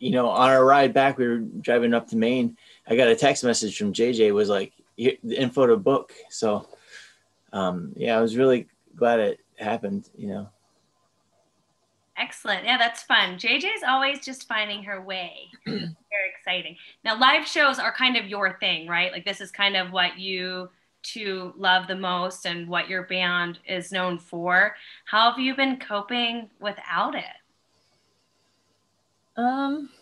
you know, on our ride back, we were driving up to Maine. I got a text message from JJ, was like, the info to book. So yeah, I was really glad it happened, you know. Excellent. Yeah, that's fun. JJ's always just finding her way. Very exciting. Now, live shows are kind of your thing, right? Like this is kind of what you two love the most and what your band is known for. How have you been coping without it?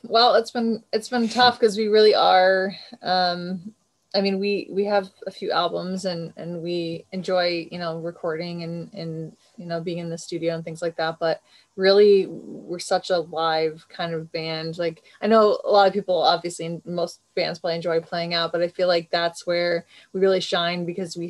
Well, it's been tough because we really are, I mean, we have a few albums and we enjoy, you know, recording and, you know, being in the studio and things like that. But really, we're such a live kind of band. Like, I know a lot of people, obviously, most bands probably enjoy playing out, but I feel like that's where we really shine because we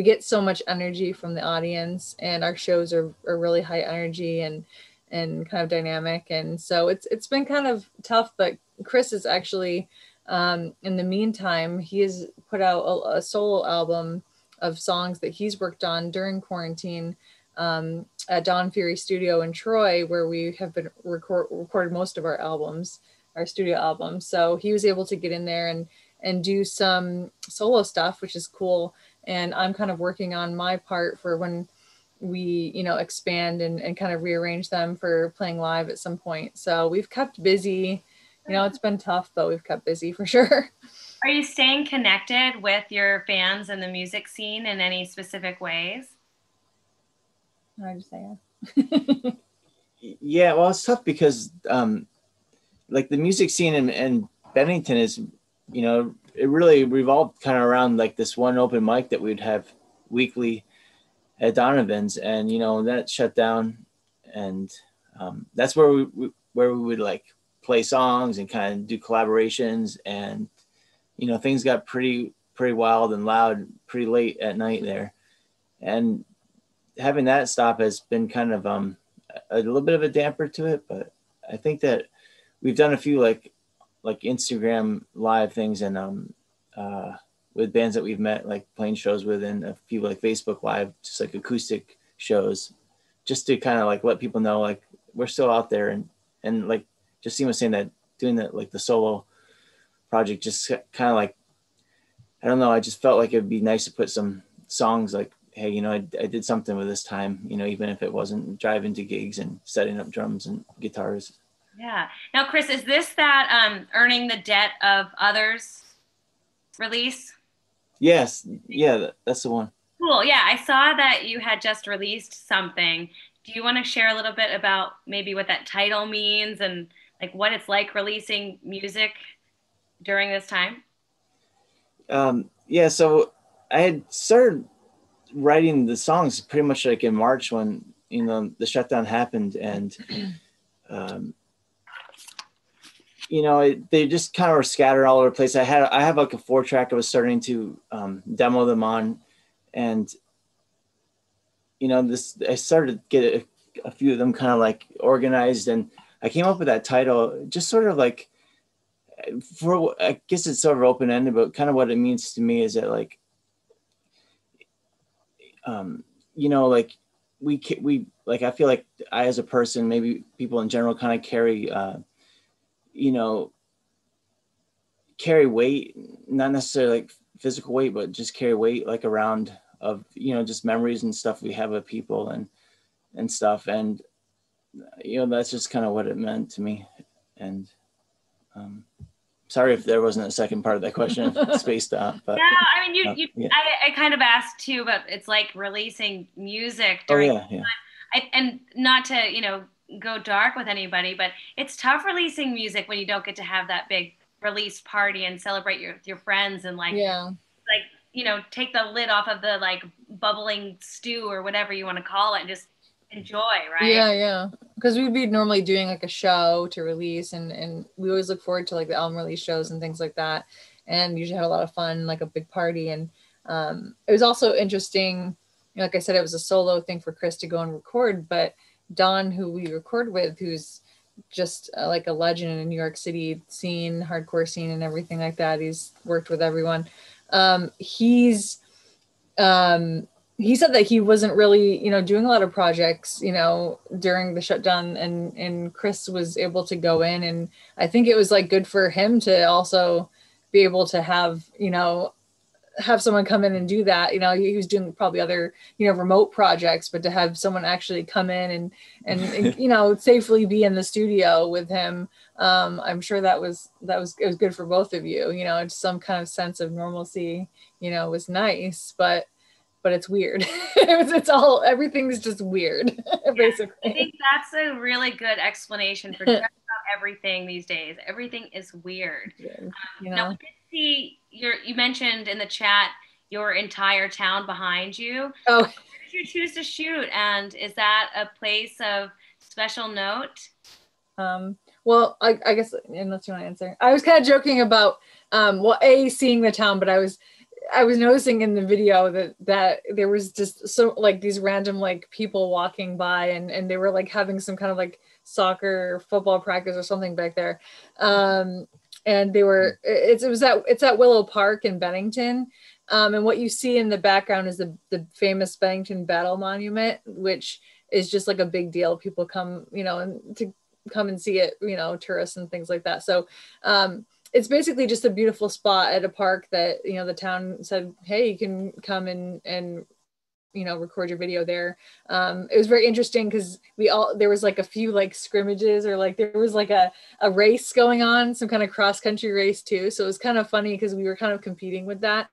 get so much energy from the audience, and our shows are really high energy and kind of dynamic. And so it's been kind of tough, but Chris is actually, in the meantime, he has put out a solo album of songs that he's worked on during quarantine at Dawn Fury Studio in Troy, where we have been recorded most of our albums, our studio albums. So he was able to get in there and do some solo stuff, which is cool. And I'm kind of working on my part for when we, you know, expand and kind of rearrange them for playing live at some point. So we've kept busy. You know, it's been tough, but we've kept busy for sure. Are you staying connected with your fans and the music scene in any specific ways? Hard to say. Yeah, well, it's tough because like the music scene in Bennington is, you know, it really revolved kind of around like this one open mic that we'd have weekly at Donovan's, and you know, that shut down, and that's where we would like play songs and kind of do collaborations, and you know, things got pretty wild and loud pretty late at night there, and having that stop has been kind of a little bit of a damper to it. But I think that we've done a few like Instagram live things, and with bands that we've met, like playing shows with, and a few like Facebook live, just like acoustic shows, just to kind of like let people know like we're still out there. And like Justine was saying, that doing that, like the solo project, just kind of like, I don't know, I just felt like it'd be nice to put some songs like, hey, you know, I did something with this time, you know, even if it wasn't driving to gigs and setting up drums and guitars. Yeah. Now, Chris, is this that Earning the Debt of Others release? Yes. Yeah, that's the one. Cool. Yeah, I saw that you had just released something. Do you want to share a little bit about maybe what that title means and like what it's like releasing music during this time? Yeah, so I had started writing the songs pretty much like in March when, you know, the shutdown happened, and you know, they just kind of were scattered all over the place. I have like a 4-track I was starting to demo them on, and you know, I started to get a few of them kind of like organized, and I came up with that title just sort of like, for, I guess it's sort of open-ended, but kind of what it means to me is that like, you know, like we like, I feel like I, as a person, maybe people in general kind of carry, you know, carry weight, not necessarily like physical weight, but just carry weight like around of, you know, just memories and stuff we have of people and stuff. And, you know, that's just kind of what it meant to me. And sorry if there wasn't a second part of that question spaced out. But yeah, I mean, yeah. I kind of asked too, but it's like releasing music during. Oh, yeah. And not to, go dark with anybody, but it's tough releasing music when you don't get to have that big release party and celebrate your friends and take the lid off of the like bubbling stew or whatever you want to call it and just enjoy, right? Yeah. Because we'd be normally doing like a show to release, and we always look forward to like the album release shows and things like that, and usually had a lot of fun, like a big party. And it was also interesting, like I said, it was a solo thing for Chris to go and record, but Don, who we record with, who's just like a legend in the New York City scene, hardcore scene and everything like that. He's worked with everyone. He said that he wasn't really, doing a lot of projects, during the shutdown, and Chris was able to go in, and I think it was like good for him to also be able to have someone come in and do that. He was doing probably other, remote projects, but to have someone actually come in and safely be in the studio with him, I'm sure it was good for both of you. Some kind of sense of normalcy, was nice, but it's weird. Everything's just weird, basically. I think that's a really good explanation for just about everything these days. Everything is weird. Now, we did see you mentioned in the chat your entire town behind you. Oh. Where did you choose to shoot? And is that a place of special note? Well, I guess, unless you want to answer, I was kind of joking about, seeing the town, but I was noticing in the video that there was just so like these random like people walking by, and they were like having some kind of like soccer football practice or something back there. And it's at Willow Park in Bennington. And what you see in the background is the famous Bennington Battle Monument, which is just like a big deal. People come, to come and see it, tourists and things like that. So, it's basically just a beautiful spot at a park that, the town said, hey, you can come and record your video there. It was very interesting because there was like a few like scrimmages, or like there was like a race going on, some kind of cross country race too. So it was kind of funny because we were kind of competing with that.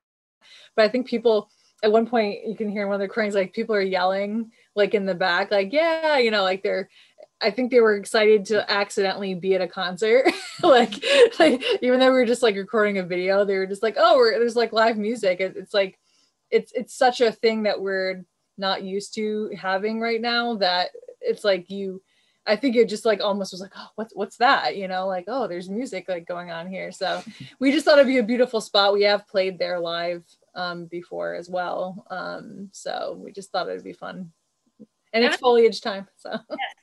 But I think people, at one point you can hear one of the cranes, like people are yelling like in the back, like, yeah, I think they were excited to accidentally be at a concert. like even though we were just like recording a video, they were just like, oh, there's like live music. It's like, it's such a thing that we're not used to having right now, that it's like I think it just like almost was like, oh, what's that? Like, oh, there's music like going on here. So we just thought it'd be a beautiful spot. We have played there live before as well. So we just thought it'd be fun. And it's foliage time. So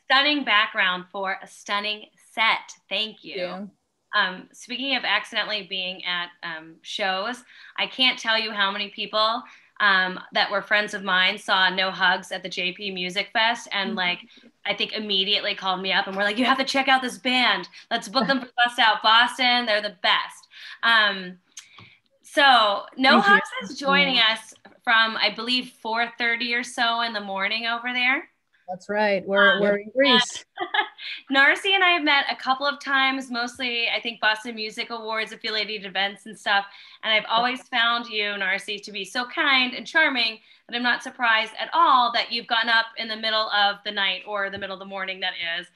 stunning background for a stunning set. Thank you. Yeah. Speaking of accidentally being at shows, I can't tell you how many people that were friends of mine saw No Hugs at the JP Music Fest, and like I think immediately called me up and were like, you have to check out this band. Let's book them for Bust Out Boston. They're the best. So No Hugs is joining us from, I believe, 4:30 or so in the morning over there. That's right. We're in Greece. Narcy and I have met a couple of times, mostly I think Boston Music Awards affiliated events and stuff. And I've always found you, Narcy, to be so kind and charming that I'm not surprised at all that you've gotten up in the middle of the night, or the middle of the morning that is,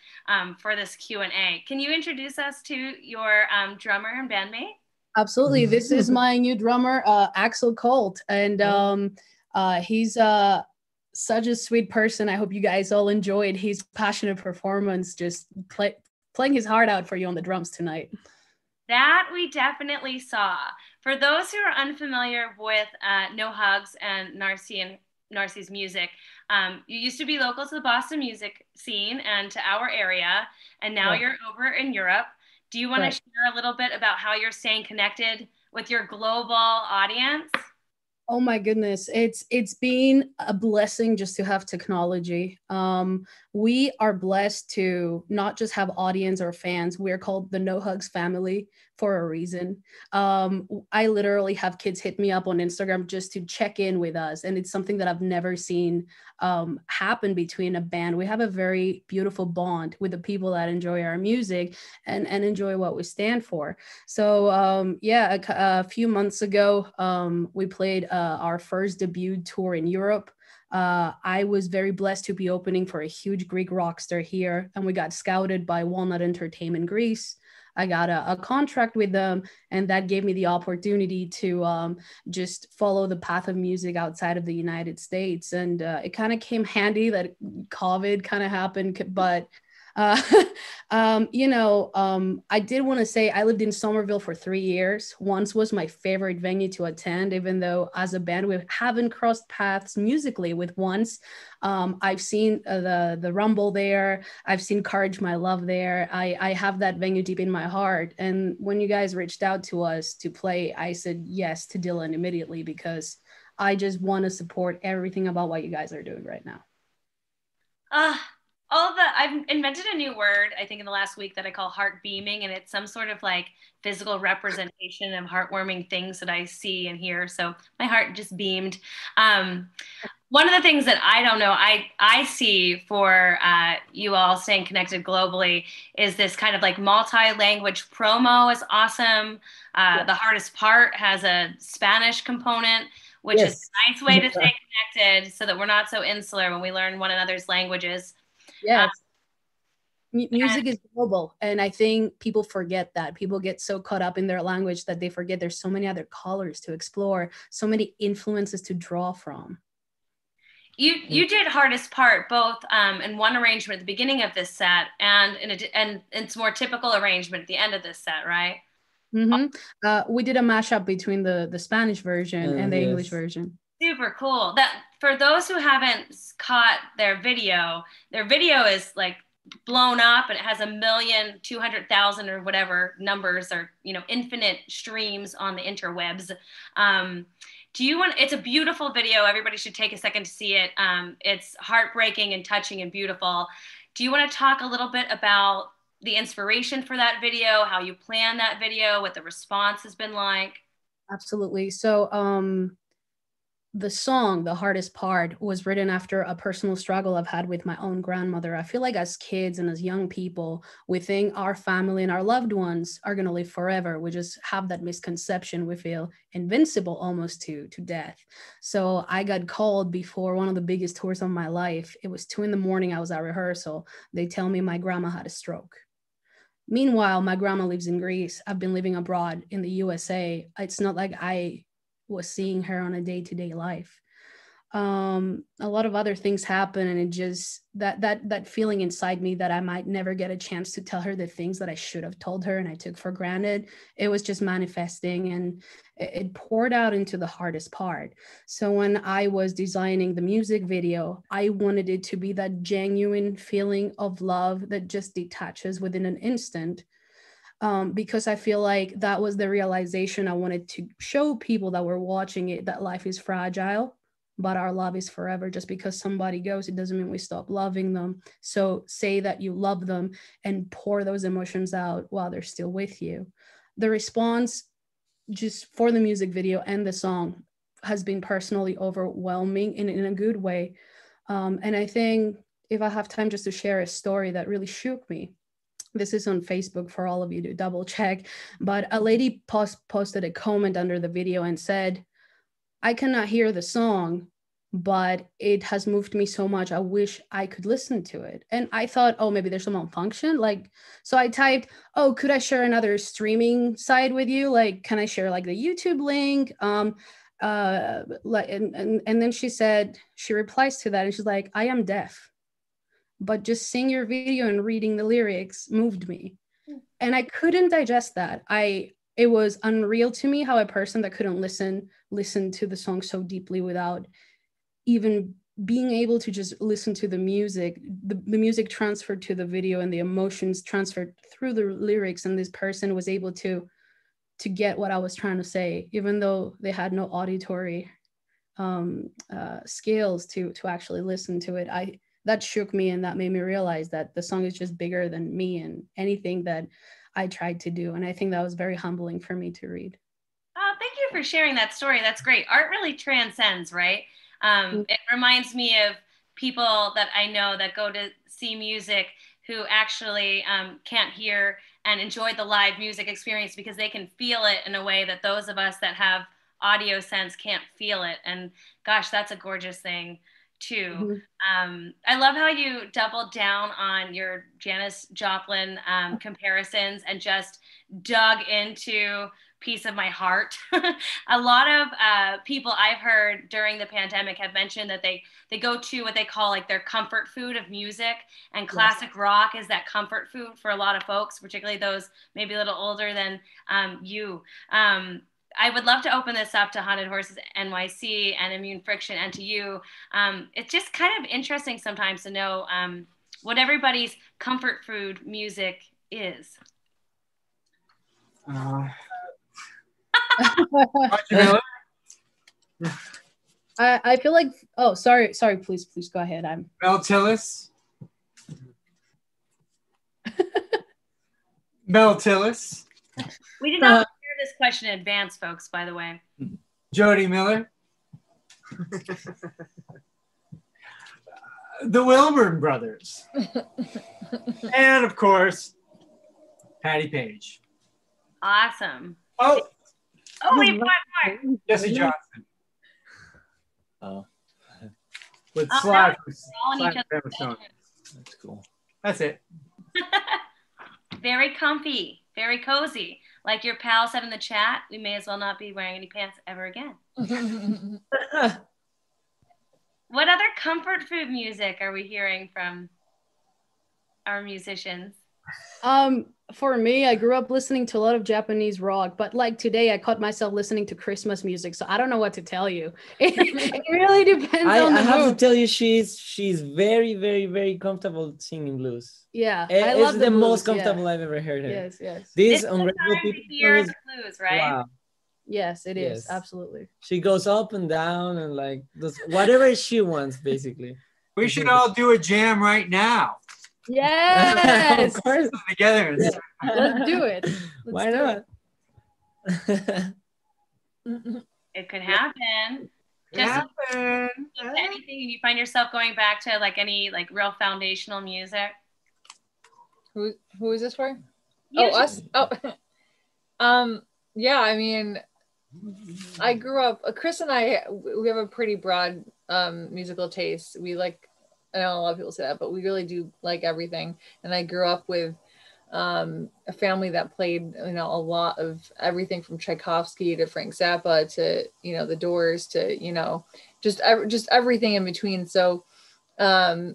for this Q&A. Can you introduce us to your drummer and bandmate? Absolutely. This is my new drummer, Axel Colt. And he's such a sweet person. I hope you guys all enjoyed his passionate performance, just playing his heart out for you on the drums tonight. That we definitely saw. For those who are unfamiliar with No Hugs and Narcy's music, you used to be local to the Boston music scene and to our area, and now you're over in Europe. Do you want to share a little bit about how you're staying connected with your global audience? Oh my goodness, it's been a blessing just to have technology. We are blessed to not just have audience or fans. We're called the No Hugs family for a reason. I literally have kids hit me up on Instagram just to check in with us. And it's something that I've never seen happen between a band. We have a very beautiful bond with the people that enjoy our music and enjoy what we stand for. So a few months ago, we played our first debut tour in Europe. I was very blessed to be opening for a huge Greek rock star here, and we got scouted by Walnut Entertainment Greece. I got a contract with them, and that gave me the opportunity to just follow the path of music outside of the United States. And it kind of came handy that COVID kind of happened, but uh, I did want to say I lived in Somerville for 3 years. Once was my favorite venue to attend, even though as a band we haven't crossed paths musically with Once. I've seen the Rumble there. I've seen Courage My Love there. I have that venue deep in my heart. And when you guys reached out to us to play, I said yes to Dylan immediately because I just want to support everything about what you guys are doing right now. I've invented a new word, I think in the last week, that I call heart beaming, and it's some sort of like physical representation of heartwarming things that I see and hear. So my heart just beamed. One of the things that I don't know, I see for you all staying connected globally is this kind of like multi-language promo is awesome. The hardest part has a Spanish component, which is a nice way to stay connected so that we're not so insular when we learn one another's languages. Yes. Music is global, and I think people forget that. People get so caught up in their language that they forget there's so many other colors to explore, so many influences to draw from. You did hardest part both in one arrangement at the beginning of this set and and it's more typical arrangement at the end of this set, right? Mm-hmm. We did a mashup between the Spanish version and the English version. Super cool. That for those who haven't caught their video is like blown up and it has 1,200,000 or whatever numbers or infinite streams on the interwebs. It's a beautiful video. Everybody should take a second to see it. It's heartbreaking and touching and beautiful. Do you want to talk a little bit about the inspiration for that video, how you planned that video, what the response has been like? Absolutely. So the song, The Hardest Part, was written after a personal struggle I've had with my own grandmother. I feel like as kids and as young people, we think our family and our loved ones are going to live forever. We just have that misconception. We feel invincible almost to death. So I got called before one of the biggest tours of my life. It was 2 a.m. I was at rehearsal. They tell me my grandma had a stroke. Meanwhile, my grandma lives in Greece. I've been living abroad in the USA. It's not like I was seeing her on a day-to-day life. A lot of other things happen, and it just that feeling inside me that I might never get a chance to tell her the things that I should have told her and I took for granted, it was just manifesting, and it poured out into the hardest part. So when I was designing the music video, I wanted it to be that genuine feeling of love that just detaches within an instant. Because I feel like that was the realization I wanted to show people that were watching it, that life is fragile, but our love is forever. Just because somebody goes, it doesn't mean we stop loving them. So say that you love them and pour those emotions out while they're still with you. The response just for the music video and the song has been personally overwhelming in a good way. And I think if I have time just to share a story that really shook me. This is on Facebook for all of you to double check, but a lady posted a comment under the video and said, I cannot hear the song, but it has moved me so much. I wish I could listen to it. And I thought, oh, maybe there's some malfunction. So I typed, oh, could I share another streaming site with you? Can I share the YouTube link? And then she replies to that and she's like, I am deaf, but just seeing your video and reading the lyrics moved me. And I couldn't digest that. It was unreal to me how a person that couldn't listen to the song so deeply without even being able to just listen to the music, the music transferred to the video and the emotions transferred through the lyrics. And this person was able to get what I was trying to say, even though they had no auditory skills to actually listen to it. That shook me, and that made me realize that the song is just bigger than me and anything that I tried to do. And I think that was very humbling for me to read. Oh, thank you for sharing that story. That's great. Art really transcends, right? It reminds me of people that I know that go to see music who actually can't hear and enjoy the live music experience because they can feel it in a way that those of us that have audio sense can't feel it. And gosh, that's a gorgeous thing too. I love how you doubled down on your Janis Joplin comparisons and just dug into Piece of My Heart. A lot of people I've heard during the pandemic have mentioned that they go to what they call like their comfort food of music, and classic rock is that comfort food for a lot of folks, particularly those maybe a little older than you. I would love to open this up to Haunted Horses NYC and Immune Friction and to you. It's just kind of interesting sometimes to know what everybody's comfort food music is. I feel like, oh, sorry, please go ahead. Mel Tillis. Mel Tillis. We did not prepare this question in advance, folks, by the way. Jody Miller. The Wilburn Brothers. And of course, Patty Page. Awesome. Oh, we've got more. Jesse Johnson. Oh. With Oh, Slash. we're all in each other's That's cool. That's it. Very comfy, very cozy. Like your pal said in the chat, we may as well not be wearing any pants ever again. What other comfort food music are we hearing from our musicians? For me, I grew up listening to a lot of Japanese rock, but like today I caught myself listening to Christmas music, so I don't know what to tell you. It really depends on the I have mood. to tell you, she's very, very, very comfortable singing blues. Yeah, I love it's the the most blues, yeah. comfortable I've ever heard her. Yes. This It's the unreadable time to people hear is the blues, right? wow. Yes, it is. Yes. Absolutely. She goes up and down and like does whatever she wants, basically. We should all do a jam right now. Yes. Of course. Together. Let's do it. Why not? It could happen. Just anything you find yourself going back to, like any like real foundational music. Who is this for? You. Oh, us. Oh, yeah. I mean, I grew up. Chris and I, we have a pretty broad musical taste. We like. I know a lot of people say that, but we really do like everything. And I grew up with a family that played, a lot of everything from Tchaikovsky to Frank Zappa to, the Doors to, just everything in between. So, I'll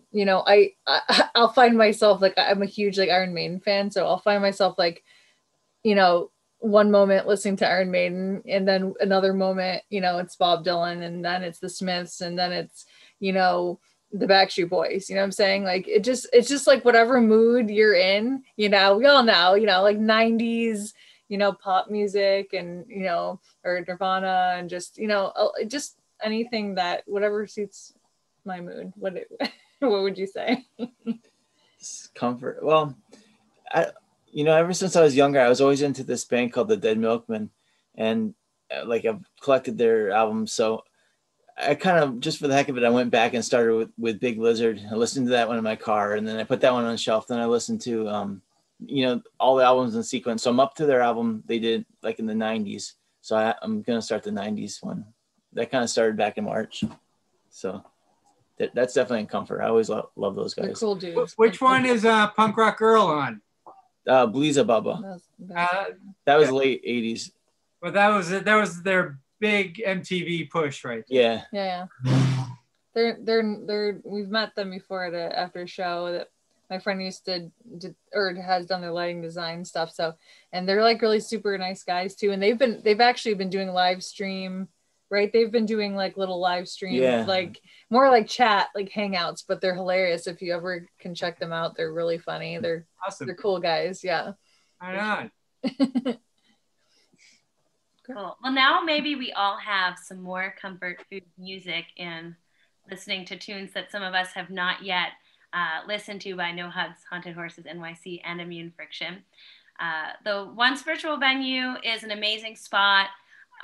find myself like, I'm a huge like Iron Maiden fan. So I'll find myself like, one moment listening to Iron Maiden and then another moment, it's Bob Dylan and then it's the Smiths and then it's, the Backstreet Boys, you know what I'm saying? Like, it's just like whatever mood you're in, we all know, like 90s, pop music and, or Nirvana and just, just anything that whatever suits my mood. What would you say? Comfort. Well, ever since I was younger, I was always into this band called the Dead Milkmen, and like I've collected their albums. So I kind of, just for the heck of it, I went back and started with Big Lizard. I listened to that one in my car, and then I put that one on the shelf. Then I listened to, all the albums in sequence. So I'm up to their album they did like in the 90s. So I'm going to start the 90s one. That kind of started back in March. So that's definitely a comfort. I always love those guys. They're cool dudes. Which one is Punk Rock Girl on? Bleeza Bubba. That was late 80s. But that was their big MTV push, right? Yeah. Yeah. They're we've met them before at after a show that my friend used to or has done their lighting design stuff. So, and they're like really super nice guys too. And they've actually been doing live stream, right? They've been doing like little live stream, like more like chat, like hangouts, but they're hilarious. If you ever can check them out, they're really funny. They're awesome. They're cool guys. Yeah. Right on. Cool. Well, now maybe we all have some more comfort food music in listening to tunes that some of us have not yet listened to by No Hugs, Haunted Horses NYC, and Immune Friction. The Once virtual venue is an amazing spot.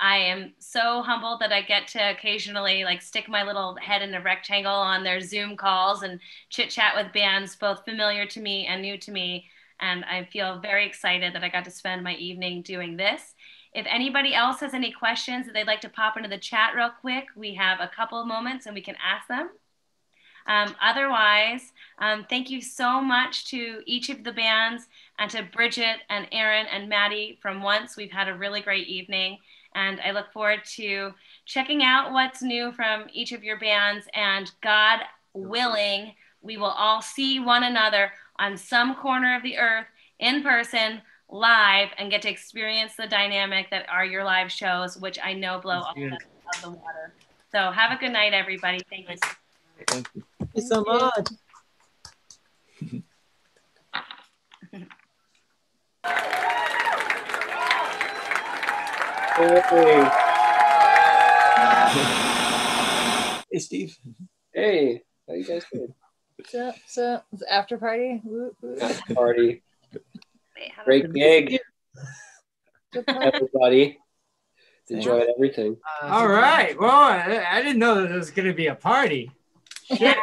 I am so humbled that I get to occasionally like stick my little head in a rectangle on their Zoom calls and chit chat with bands both familiar to me and new to me. And I feel very excited that I got to spend my evening doing this. If anybody else has any questions that they'd like to pop into the chat real quick, we have a couple of moments and we can ask them. Otherwise, thank you so much to each of the bands and to Bridget and Aaron and Maddie from Once. We've had a really great evening, and I look forward to checking out what's new from each of your bands, and God willing, we will all see one another on some corner of the earth in person, live, and get to experience the dynamic that are your live shows, which I know blow all of the water. So have a good night, everybody. Thank you. Thank you. Thank you so much. Hey, Steve. Hey, how you guys doing? So it's after party. Woo, woo. After party. Great gig, everybody. Enjoyed everything. All right. Well, I didn't know that there was going to be a party. Shit.